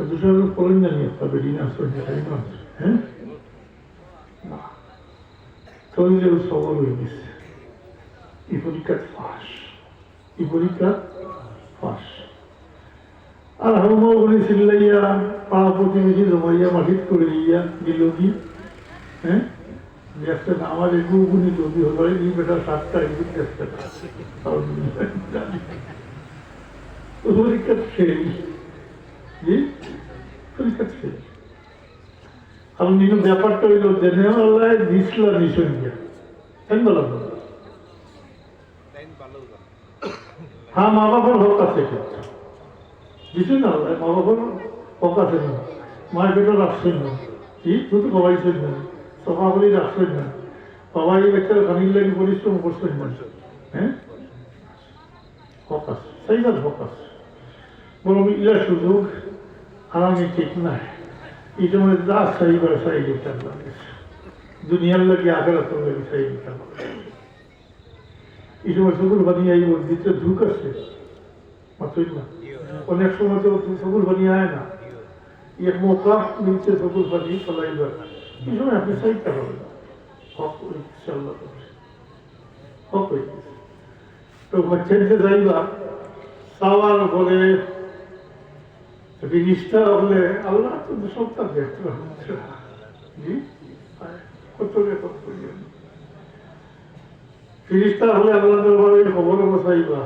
[SPEAKER 2] দোষারোপ করেন জানি আপনার বেরিয়ে আসবেন হ্যাঁ না তৈলেও সবর হয়ে গেছে এই পরীক্ষা ফাঁস এই পরীক্ষা ফাঁস আর হাউমাও বলে চিল্লাইয়া পাড়া প্রতিবেশী জমাইয়া মাটির করে দিয়া দিল কি হ্যাঁ দেখতে আমার এগুলো গুণি যদি হলো এই বেটা 7টা এগুলো দেখতে পরীক্ষা ফেল পরীক্ষা ফেল কারণ কিন্তু ব্যাপারটা হইল জেনে আল্লাহ দিছিল নিশ্চয় দিয়া কেন বললাম হ্যাঁ মা বাবার হক আছে কিন্তু দিচ্ছি না আল্লাহ মা বাবার হক আছে না মায়ের পেটও রাখছেন না কি শুধু বাবাইছেন না সভা বলেই রাখছেন না বাবাই বেচার খানির লাগে পরিশ্রম করছেন না হ্যাঁ হক আছে সেইবার হক আছে বরং ইলা সুযোগ আরামে ঠিক নাই এই সময় যা সাই করে সাই দিতে লাগে দুনিয়ার লাগে আখেরাত লাগে সাই দিতে লাগে এই সময় সকল বানিয়ে এই মসজিদে ঢুক আছে মাত্রই না অনেক সময় তো সকল বানিয়ে আয় না এক মৌকা মিলছে সকল বানিয়ে চলাইবার এই সময় আপনি সাইতে পারবেন হক ইনশাআল্লাহ হক হয়ে গেছে তো বাচ্চাকে যাইবা সাওয়ার করে নিষ্ঠা হলে আল্লাহ তো সবটা দেখতে জি কত ফিরিস্তা হলে আল্লাহ দরবারে খবর বসাইবা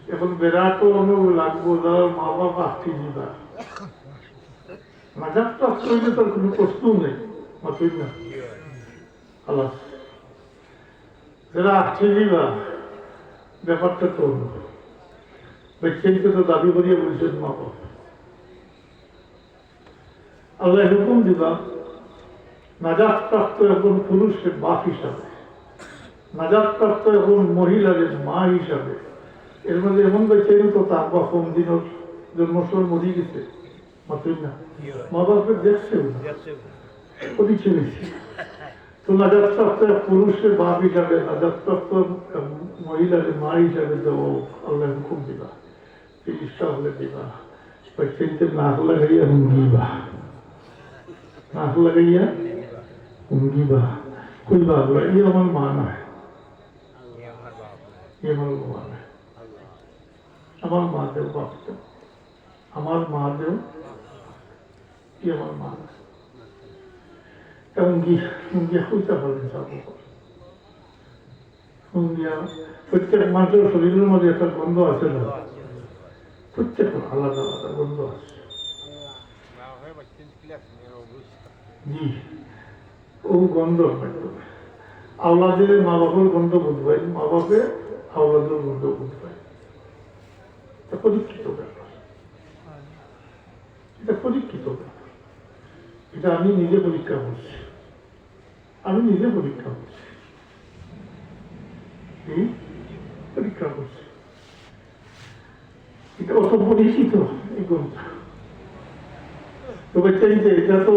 [SPEAKER 2] এখন বিরাট অনু লাগবো যার মা বাবা আটকে দিবা মাজার তো আসলে তার কোনো প্রশ্ন নেই মাতুই না আল্লাহ যারা আটকে দিবা ব্যাপারটা তো ব্যক্তিকে তো দাবি করিয়ে বলছেন মা বাবা আল্লাহ হুকুম দিবা নাজাত প্রাপ্ত এখন পুরুষের বাপ হিসাবে নাজাত প্রাপ্ত এখন মহিলার মা হিসাবে এর মধ্যে এমন বেচারি তো তার বা কম দিনের জন্মস্বর মরি গেছে মাত্রই না মা বাপের দেখছে পরিচয় হয়েছে তো নাজাত প্রাপ্ত পুরুষের বাপ হিসাবে নাজাত প্রাপ্ত মহিলার মা হিসাবে দেব আল্লাহ হুকুম দিবা চিকিৎসা হলে দিবা বেচারিতে নাক লাগাইয়া হুঙ্গিবা নাক লাগাইয়া হুঙ্গিবা কইবা আল্লাহ এই আমার মা নয় আমার মা নয় আমার মা দেও বাপ দেও আমার মা দেও কি আমার মা নয় হুঙ্গিয়া হইতে পারেন যাবো হুঙ্গিয়া প্রত্যেক মানুষের শরীরের মধ্যে একটা গন্ধ আছে না প্রত্যেক আলাদা আলাদা গন্ধ আছে জি ও গন্ধ আওলাদের মা বাবার গন্ধ বুঝবাই মা বাপে আওলাদের গন্ধ বুঝবাই এটা পরীক্ষিত ব্যাপার এটা পরীক্ষিত ব্যাপার এটা আমি নিজে পরীক্ষা করছি পরীক্ষা করছি এটা অত পরিচিত এই গন্ধ তবে চাইতে এটা তো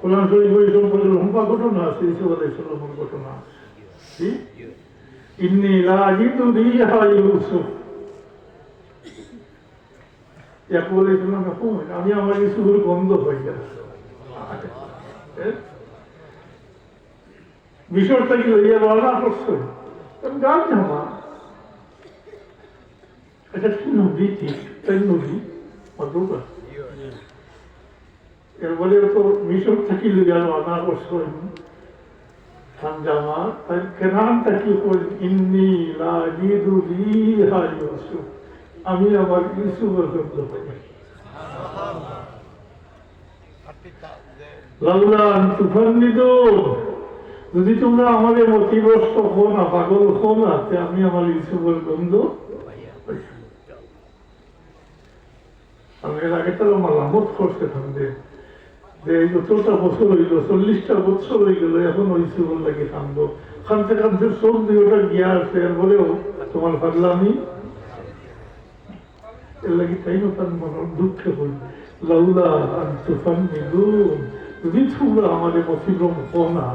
[SPEAKER 2] কোরআন শরীফের সম্পর্কে লম্বা ঘটনা আছে ইসুফ আলাইহিস সালামের ঘটনা আছে ইন্নী লা আজিদু রিহা ইউসুফ ইয়াকুব আলাইহিস সালাম আমি আমার ইউসুফের গন্ধ পাই না বিষয়টা কি লইয়া রওনা করছে গান জামা এটা কি নদী ঠিক তাই নদী মধুকা এরপরে তো মিশর থাকি লইয়া রওনা করছে জামা তাই কেনান থাকি ইন্নী লা আজিদু রিহা ইউসুফ আমি আমার ইউসুফের গন্ধ পাই লাউলা আন তুফান্নিদুন যদি তোমরা আমাদের মতিগ্রস্ত হো না, পাগল হো না, তে আমি আমার ইউসুফের গন্ধ আমি এর আগে তারা মালামত করতে থাকবে যে এই যতটা বছর হইল, 40টা বছর হয়ে গেল, এখন ইউসুফের লাগে কান্দো, খানতে খানতে চোখ দিয়ে ওটা গিয়া আছে, এরপরেও তোমার পাগলামি এর লাগে তাই না তার মনের দুঃখে হই লাউলা তুফান মিলুন, যদি তোমরা আমাদের অতিক্রম হো না,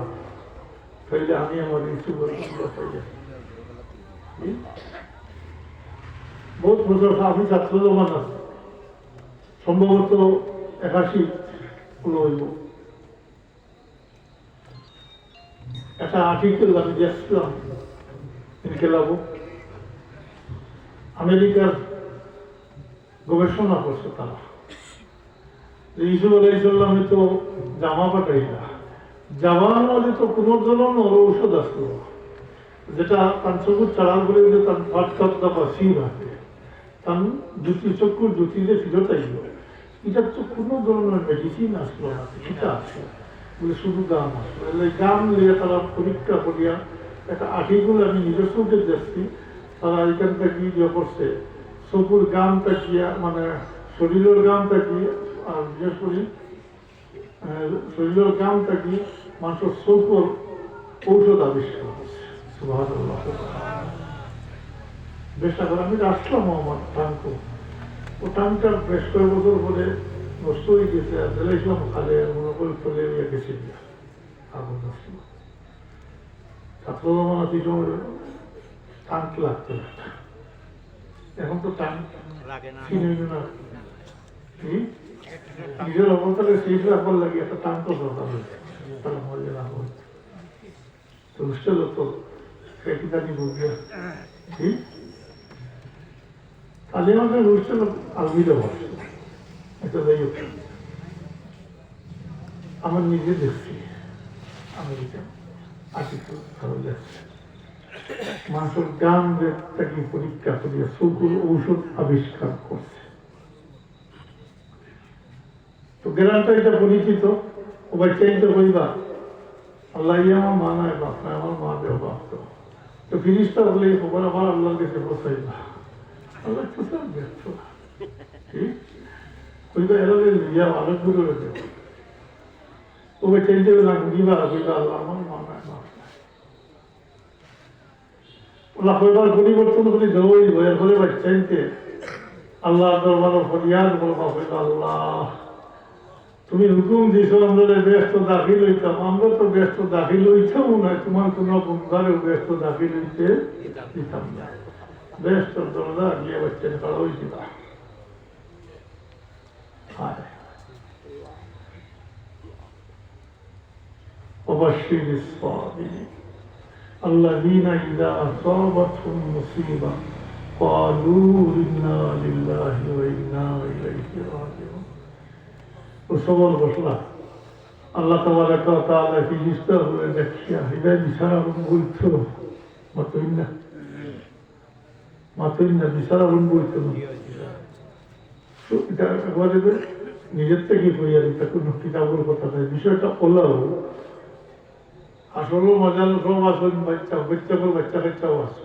[SPEAKER 2] তাইলে আমি আমার ইউসুফের গন্ধ পাইয়া বহুত বছর আমি ছাত্র জমান আছে, সম্ভবত 81 হইব, একটা আর্টিকেল আমি দেখছিলাম খেলাবো, আমেরিকার গবেষণা করছে তারা যে ইসুফ আলাইহিসসালামে তো জামা পাঠাই না, জামার মধ্যে তো কোনো ধরনের ঔষধ আসলো যেটা তার চকুর চাড়াল করে দিলে তার ভাত খাদ্য বা সিউ রাখে, তার জুতি চক্ষুর জুতিতে ফিরত আইল, এটার তো কোনো ধরনের মেডিসিন আসলো না, এটা আসলো বলে শুধু গাম আসলো, গাম নিয়ে তারা পরীক্ষা করিয়া একটা আর্টিকেল আমি নিজস্ব দেখছি, তারা এখান থেকে ইয়ে করছে চকুর গাম তাকিয়া মানে শরীরের গাম তাকিয়ে আর বিশেষ করে শরীরের গাম তাকিয়ে মানুষের চকুর ঔষধ আবিষ্কার করছে। সুবহানাল্লাহ। বেশটা করে আমি আসলাম আমার টাঙ্ক, ও টাঙ্কটা বেশ কয়েক বছর পরে নষ্ট হয়ে গেছে, আর দিলাইছিলাম খালে মনে করে চলে গেছে আগুন আসলো ছাত্র জমান আছে টাঙ্ক লাগতো একটা, এখন তো টাঙ্ক না নিজের অবস্থায় সেই রাখবার লাগে একটা টাঙ্ক দরকার হয়েছে, তাহলে মজা না হচ্ছে তো বুঝতে তো খেটিদানি বুঝবে ঠিক তাহলে আমাদের বুঝতে আলমিতে বসে এটা যাই হোক। আমার নিজে দেখছি আমেরিকা আর্টিকেল যাচ্ছে মানুষের গান তাকে পরীক্ষা করিয়া চকুর ঔষধ আবিষ্কার করছে, তো জ্ঞানটা এটা পরিচিত, ও বাচ্চাইতে কইবা আল্লাহ আমার মা নাই বাপ নাই, আমার মা দেও বাপ তো ফিরিস্তা বলে খবর আবার আল্লাহর কাছে বসাইবা, আল্লাহ তো সব ব্যর্থ ঠিক কইবা এরা ইয়া আলোক করে দেব, ও বাচ্চাইতে দিবা কইবা আল্লাহ আমার মা নাই বাপ নাই, ওলা কইবার পরিবর্তন করে দেওয়াই এর ফলে বাচ্চাইতে আল্লাহ দরবার ফরিয়াদ বলবা কইবা আল্লাহ তুমি হুকুম দিছো আমাদের ব্যস্ত দাখিল হইতাম, আমরা তো ব্যস্ত দাখিল হইতাম না, তোমার কোন বন্ধারেও ব্যস্ত দাখিল হইতে দিতাম না, ব্যস্ত দরজা গিয়ে বাচ্চান কারো হয়েছিল। وبشر الصابرين الذين إذا أصابتهم مصيبة قالوا إنا لله وإنا إليه راجعون। সবল ঘোষণা আল্লাহ তাবারাক ওয়া তাআলা ফিরিস্তা হয়ে দেখিয়া হৃদয় বিছানা বলছো মাতই না বিছানা বলছো এটা একবারে নিজের থেকে করিয়া দিতে কোনো কিতাবের কথা নাই, বিষয়টা হলেও আসলে মজার সব আসল বাচ্চা কাচ্চাও আছে,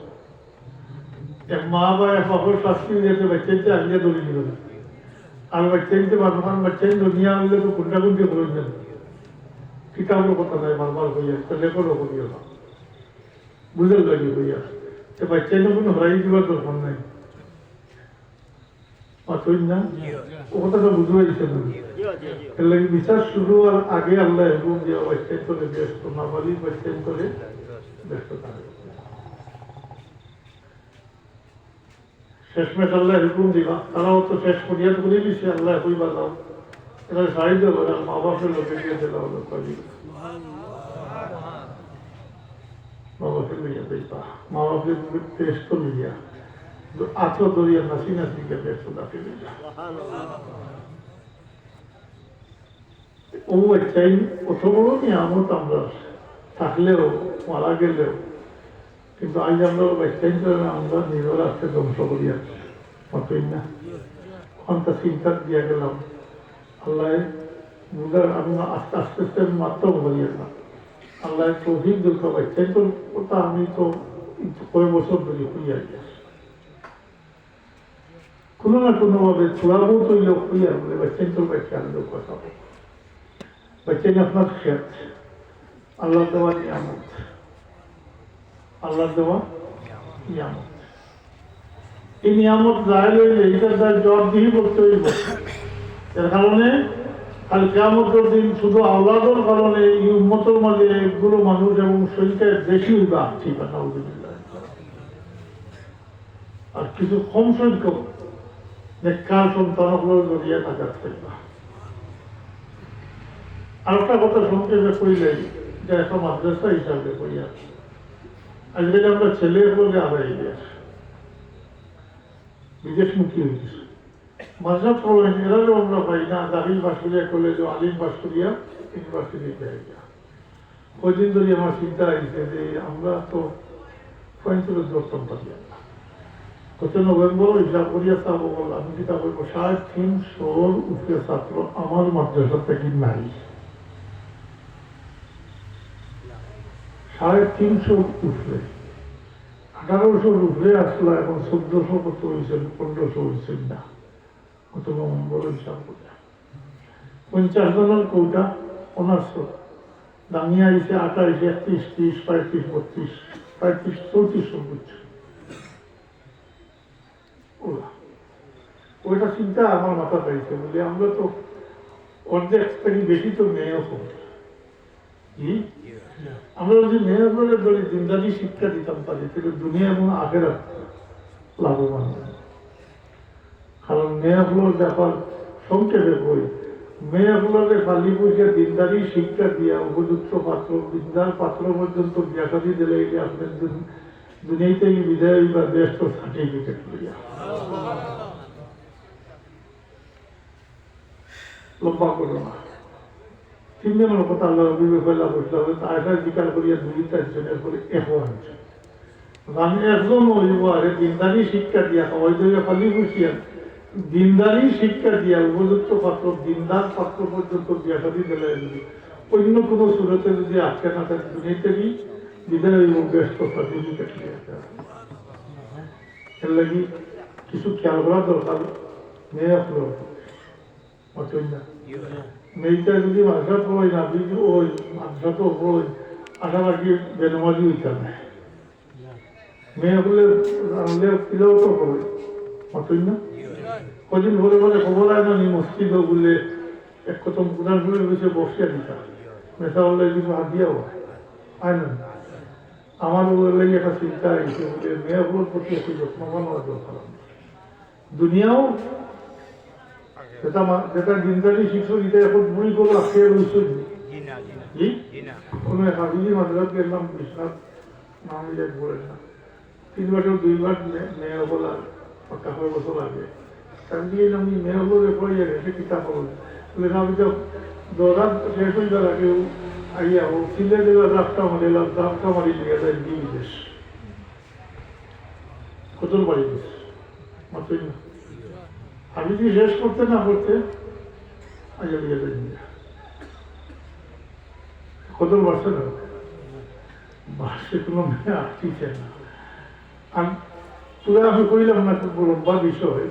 [SPEAKER 2] এক মা বা এক বাপর শাস্তি দিয়েছে বাচ্চাইতে আগে ধরে দিল না, আর বাচ্চাইতে বারবার বাচ্চাই দুনিয়া আনলে তো কোনটা কোনটি প্রয়োজন কিতাবের কথা নাই, বারবার হইয়া লেখরও করিয়া না বুঝে লাগে হইয়া সে বাচ্চাই না কোনো হরাই দিবার দরকার নাই, না ও কথাটা বুঝবাইছে না, এর লাগে বিচার শুরু হওয়ার আগে আল্লাহ হুকুম দেওয়া বাচ্চাই করে ব্যস্ত না বলি বাচ্চাই করে ব্যস্ত থাকে, শেষমেশ আল্লাহ হুকুম দিবা, তারাও তো শেষ করিয়া করে দিছে আল্লাহ কইবা দাও, এটা সাহায্য করে মা বাপের লোকে দিয়ে দেওয়া হলো করি মা বাপের লইয়া দিবা, মা বাপের টেস্ট লইয়া আছো দরিয়া নাসি নাসিকে ব্যস্ত দাখি লইয়া ও বাচ্চাই কত বড় নিয়ামত আমরা থাকলেও মারা গেলেও, কিন্তু আজ আমরা বাচ্চাই আমরা নিজের আজকে ধ্বংস করিয়াছি মতই না, কোনটা চিন্তা দিয়া গেলাম আল্লাহ বুঝার আমি আস্তে আস্তে মাত্র করিয়া না আল্লাহ তৌফিক দুঃখ পাচ্ছে তো ওটা আমি তো কয়েক বছর ধরে হইয়া গেছি কোনো না কোনোভাবে থোড়া বহুত হইলে হইয়া বলে বাচ্চান তোর বাচ্চা আনন্দ কথা বল বাচ্চান আপনার খেত আল্লাহ দেওয়া নিয়ামত আল্লাহ দেওয়া নিয়ামত এই নিয়ামত যায় লইলে এইটার দ্বারা জবাব দিয়ে করতে হইব এর কারণে আর কিয়ামতের দিন শুধু আওলাদের কারণে এই উম্মতের মাঝে একগুলো মানুষ এবং শরীরটা বেশি হইবা ঠিক আছে আর কিছু কম সংখ্যক নেককার সন্তানগুলোর জড়িয়ে থাকার থাকবা আর একটা কথা সংক্ষেপে কইলে যে একটা মাদ্রাসা হিসাবে কইয়া আজকে আমরা ছেলে বলে আড়াই গেছে বিদেশমুখী হয়েছে মাদ্রাসা পড়েন এরাও আমরা পাই না দাখিল বাসুরিয়া কলেজ আলিম বাসুরিয়া ইউনিভার্সিটি জায়গা কদিন ধরে আমার চিন্তা হয়েছে যে আমরা তো পঞ্চরোজ দর্শন পারি না গত নভেম্বর হিসাব করিয়া চাব বল আমি যেটা বলবো 350 উপরে ছাত্র আমার মাদ্রাসা থেকে নাই 350 উপরে 1800 উপরে আসলো এখন 1400 কত হয়েছেন 1500 হয়েছেন না কত নভেম্বর হিসাব করিয়া 50 জনের কৌটা অনার্স দামিয়া আইসে 28 31 30 35 32 35 34 সর্বোচ্চ ওইটা চিন্তা আমার মাথা পাইছে বলে আমরা তো অর্ধেক থেকে বেশি তো মেয়েও করি আমরা যদি মেয়ে বলে বলি জিন্দাগি শিক্ষা দিতাম পারি কিন্তু দুনিয়া এবং আখেরাত লাভবান কারণ মেয়েগুলোর ব্যাপার সংক্ষেপে বই মেয়েগুলোকে পালি বুঝে দিনদারি শিক্ষা দিয়া উপযুক্ত পাত্র দিনদার পাত্র পর্যন্ত ব্যাসাদি দিলে এটা আপনার দুনিয়াতে বিদায় বা ব্যস্ত সার্টিফিকেট লইয়া লম্বা করো না 3 জনের কথা আল্লাহ বিবেক হইলা বসতে হবে আয়টা বিকাল করিয়া 2-4 জনের করে এখন আমি একজন হইব আরে দিনদারি শিক্ষা দিয়া ওই জায়গায় পালি বসিয়া দিনদারি শিক্ষা দিয়া উপযুক্ত পাত্র দিনদার পাত্র পর্যন্ত ব্যাসাদি দিলে অন্য কোনো সুরতে যদি আটকে না থাকে দুনিয়াতে বিদায় এবং ব্যস্ত সার্টিফিকেট এর লাগি কিছু খেয়াল করা দরকার মেয়ে আপনার মেয়েটা যদি মাঝা পড়ে না যদি ওই মাঝা তো পড়ে আশা রাখি বেনমাজি হইতে না মেয়ে বলে রানলে পিলাও তো পড়ে মতই না কদিন বলে বলে খবর আয় না নি মসজিদ বলে এক কথম কোরআন বলে বসে বসিয়া দিতা মেসা বললে কিছু হাত দিয়াও আয় না আমার বলে একটা চিন্তা হয়েছে বলে মেয়েগুলোর প্রতি একটু যত্নবান হওয়া দরকার দুনিয়াও যেটা দিনদারি শিক্ষক এটা এখন বুড়ি করে আসতে রয়েছে কোনো হাবিজি মাদ্রাস গেলাম বিশ্বনাথ নাম বলে না 3 বছর 2 বার মেয়ে বলা 50 বছর আগে আমি আমি মেয়ে বলে পড়িয়ে গেছে কিতাব বলে আমি তো দৌড়ান শেষ হয়ে যাওয়ার আগে আইয়া ও ছিলে দেওয়ার রাস্তা মারিলাম রাস্তা মারি নিয়ে যায় বিদেশ কত বাড়ি দিস মাত্রই না আমি যদি শেষ করতে না করতে আইয়া নিয়ে যায় কত বাড়ছে না বাড়ছে কোনো মেয়ে আসছে না আমি পুরো আমি কইলাম না খুব লম্বা বিষয়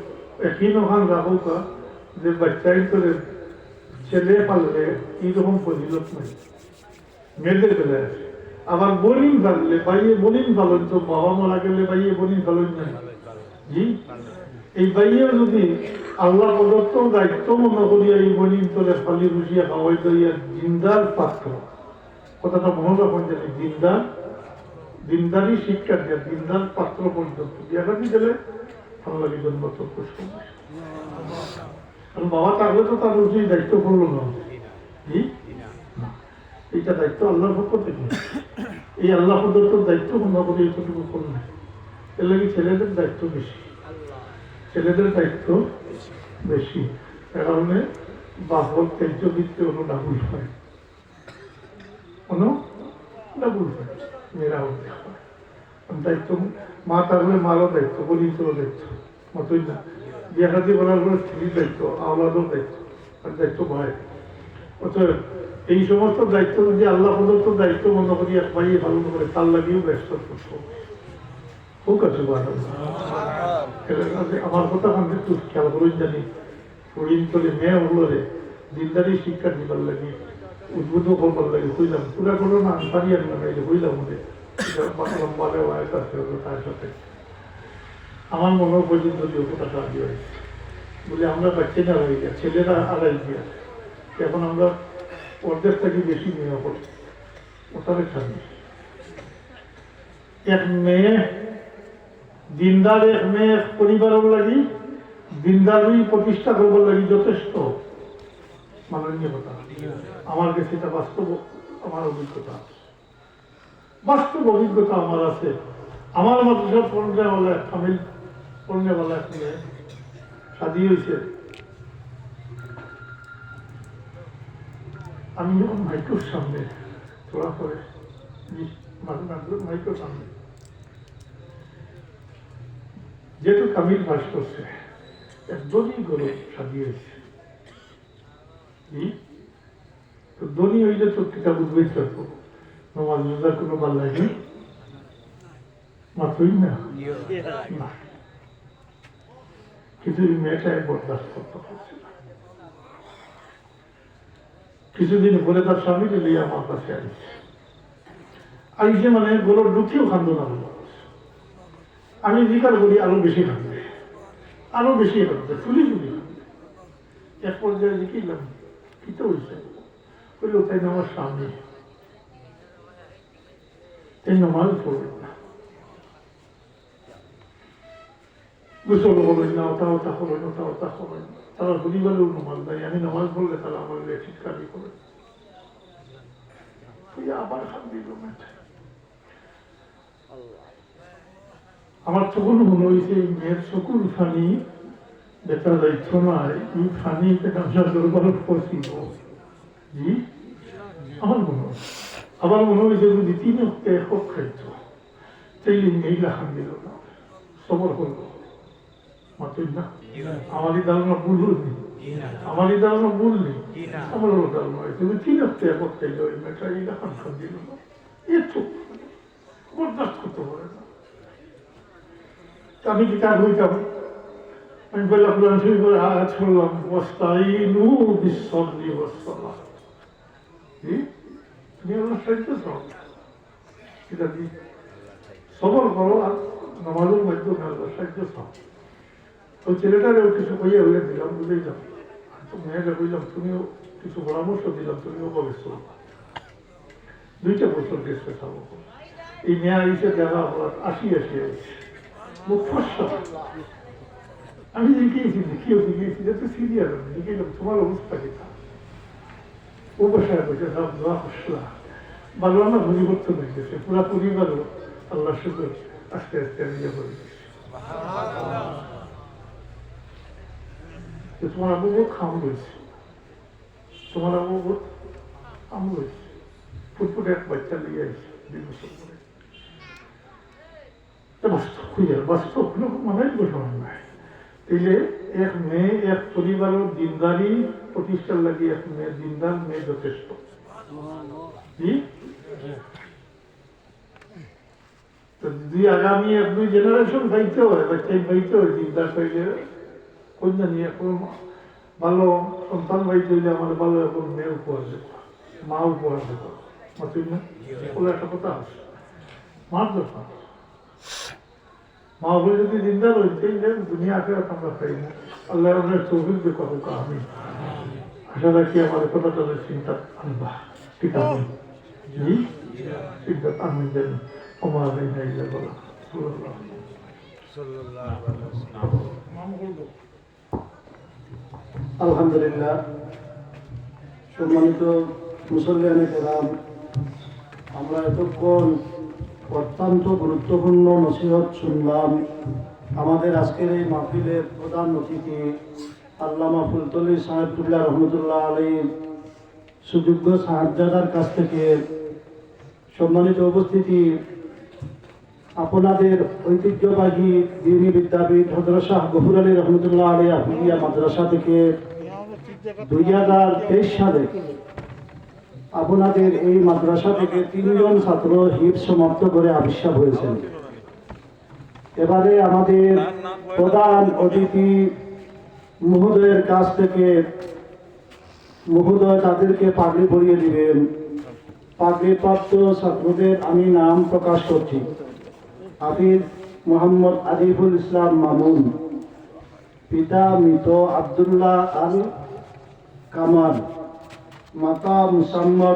[SPEAKER 2] একই নখান রাখুকা যে বাচ্চাই করে ছেলে পাললে এইরকম ফজিলত নাই মেয়েদের বেলায় আছে আবার বোনিং পাললে বাইয়ে বোনিং পালন তো বাবা মারা গেলে বাইয়ে বোনিং পালন নাই জি এই বাইয়েও যদি আল্লাহ প্রদত্ত দায়িত্ব মনে করিয়া এই বোনিং তোলে ফালি বসিয়া খাওয়াই দইয়া জিন্দার পাত্র কথাটা মনে রাখুন যে দিনদারি শিক্ষা দিয়া দিনদার পাত্র পর্যন্ত বিয়াকাটি গেলে আল্লাহ জন্ম চক্ষুষ কারণ বাবা থাকলে তো তার উচিত দায়িত্ব করলো না জি এইটা দায়িত্ব আল্লাহর পক্ষ থেকে এই আল্লাহ প্রদত্ত দায়িত্ব মনে করি এইটুকু করলে এর লাগে ছেলেদের দায়িত্ব বেশি ছেলেদের দায়িত্ব বেশি এ কারণে বাপর ত্যায্য বৃত্তি হলো ডাবুল হয় কোনো ডাবুল হয় মেয়েরা হতে হয় দায়িত্ব মা থাকলে মারও দায়িত্ব বলিতেও দায়িত্ব মতই না বিয়াখাতি বলার পরে স্ত্রীর দায়িত্ব আওলাদও দায়িত্ব আর দায়িত্ব ভাই অতএব এই সমস্ত দায়িত্ব যদি আল্লাহ প্রদত্ত দায়িত্ব মনে করি এক ভাই পালন করে তার লাগিয়েও ব্যস্ত করতে হবে। খুব আছে আমার কথা আমি একটু খেয়াল করে জানি প্রবীণ করে মেয়ে হলো রে দিনদারি শিক্ষা দিবার লাগে উদ্বুদ্ধ করবার লাগে হইলাম পুরা করো না পারি আর না হইলাম ওদের লম্বালে ওয়াইফ আছে তার সাথে আমার মনে পর্যন্ত যে কথা সাহায্য হয়েছে বলে আমরা বাচ্চা না হয়ে গেছে ছেলেরা আড়াই দিয়ে এখন আমরা অর্ধেক থেকে বেশি মেয়ে করি ওটারে সামনে এক মেয়ে দিনদার এক মেয়ে পরিবারের লাগি দিনদারি প্রতিষ্ঠা করবার লাগি যথেষ্ট মাননীয় কথা আমার কাছে এটা বাস্তব আমার অভিজ্ঞতা আছে বাস্তব অভিজ্ঞতা আমার আছে আমার মাদ্রাসা পড়নেওয়ালা কামিল পড়নেওয়ালা এক মেয়ে শাদী হয়েছে আমি যখন মাইক্রোর সামনে তোলা করে মাইক্রোর সামনে যেহেতু কামিল বাস করছে একদমই গরু সাজিয়েছে তো ধনী হইলে তো কিতাব উদ্বেগ থাকবো নমাজ রোজার কোনো ভাল লাগে মাত্রই না কিন্তু এই মেয়েটাই বরদাস্ত করতে পারছে না কিছুদিন পরে তার স্বামী লিয়ে আমার কাছে আইসে মানে গরুর ঢুকিও খান্দ না আমি জিকার করি আরো বেশি খাবে আরো বেশি খাবে চুলি চুলি খাবে এক পর্যায়ে জিকিলাম কি তো হয়েছে বলি ওটাই আমার স্বামী এই নমাজ পড়বেন না গোসল করবেন না ওটা ওটা করবেন ওটা ওটা করবেন তারা পরিবারেও নমাজ নাই আমি নমাজ পড়লে তারা আমার চিৎকারি করবেন আবার খান দিল আমার তখন মনে হয়েছে এই মেয়ের সকল ফানি দেখা দায়িত্ব নাই এই ফানি দরবার পৌঁছিব জি আমার মনে হয় আবার মনে হয়েছে যদি 3 হপ্তাহ এক খাইত তাইলে মেয়েরা খান দিল না সবর করবো মাতুই না আমারই ধারণা ভুল হয়নি আমারই ধারণা ভুল নেই আমারও ধারণা হয়েছে 3 হপ্তাহ এক খাইল ওই মেয়েটা এই খান দিল না এতো বরদাস্ত করতে পারে না আমি কি কাজ হইতাম আমি বললাম কোরআন শরীফের আয়াত শুনলাম ওয়াস্তাইনু বিস-সাবরি ওয়াস-সালাহ তুমি আল্লাহর সাহায্য চাও এটা দি সবর করো আর নামাজের মাধ্যমে আল্লাহর সাহায্য চাও ওই ছেলেটারেও কিছু কইয়া হইয়া দিলাম বুঝেই যাও আর তো মেয়েটা বললাম তুমিও কিছু পরামর্শ দিলাম তুমিও কবে চলো 2টা বছর গেছে চাবো এই মেয়ে আইসে দেখা আমার 80 আইসে মুখ ফসা আমি জিজ্ঞেসি কেউ জিজ্ঞেসি যে তো সিরিয়াল জিজ্ঞেস তোমার অবস্থা কি ও বসায় বসে সব দোয়া ফসলা ভালো আমার পরিবর্তন হয়ে গেছে পুরা পরিবারও আল্লাহ শুকর আস্তে আস্তে নিজে করে গেছে তোমার আবু বহুত খাম রয়েছে তোমার আবু বহুত খাম রয়েছে ফুটফুটে এক বাচ্চা নিয়ে আসছে 2 বছর পরে বাস্তব খুঁজে বাস্তব কোনো মানাই বসানো নাই তাইলে এক মেয়ে এক পরিবারের দিনদারি প্রতিষ্ঠার লাগে এক মেয়ে দিনদার মেয়ে যথেষ্ট যদি আগামী 1-2 জেনারেশন পাইতে হয় বাচ্চাই পাইতে হয় দিনদার পাইলে কন্যা নিয়ে এখন ভালো সন্তান পাইতে হইলে আমার ভালো এখন মেয়ে উপহার দেবো মা উপহার দেবো মাতুই না বলে একটা কথা আছে মার দরকার মা বলে যদি জিন্দা রয়েছে দুনিয়া আখেরাত আমরা পাই না আল্লাহ আমাদের তৌফিক দিয়ে কথা আমি আশা রাখি আমার কথাটা চিন্তা আনবা ঠিক আছে জি চিন্তা আনবেন যেন আমার বলা
[SPEAKER 3] আলহামদুলিল্লাহ সম্মানিত মুসল্লিয়ানে কেরাম আমরা এতক্ষণ অত্যন্ত গুরুত্বপূর্ণ নসিহত শুনলাম আমাদের আজকের এই মাহফিলের প্রধান অতিথি আল্লামা ফুলতলি সাহেবুল্লাহ রহমতুল্লাহ আলাইহির সুযোগ্য সাহায্যদার কাছ থেকে। সম্মানিত উপস্থিতি, আপনাদের ঐতিহ্যবাহী দ্বীনি বিদ্যাপীঠ হযরত শাহ গফুর আলী রহমতুল্লাহ আলাইহি আহমদিয়া মাদ্রাসা থেকে 2023 সালে আপনাদের এই মাদ্রাসা থেকে 3 জন ছাত্র হিফজ সমাপ্ত করে আবিষ্কার হয়েছেন। এবারে আমাদের প্রধান অতিথি মহোদয়ের কাছ থেকে মহোদয় তাদেরকে পাগড়ি পরিয়ে দিবেন। পাগড়িপ্রাপ্ত ছাত্রদের আমি নাম প্রকাশ করছি। হাফিজ মোহাম্মদ আরিফুল ইসলাম মামুন, পিতা মৃত আব্দুল্লাহ আল কামাল, মাতা মুসাম্মদ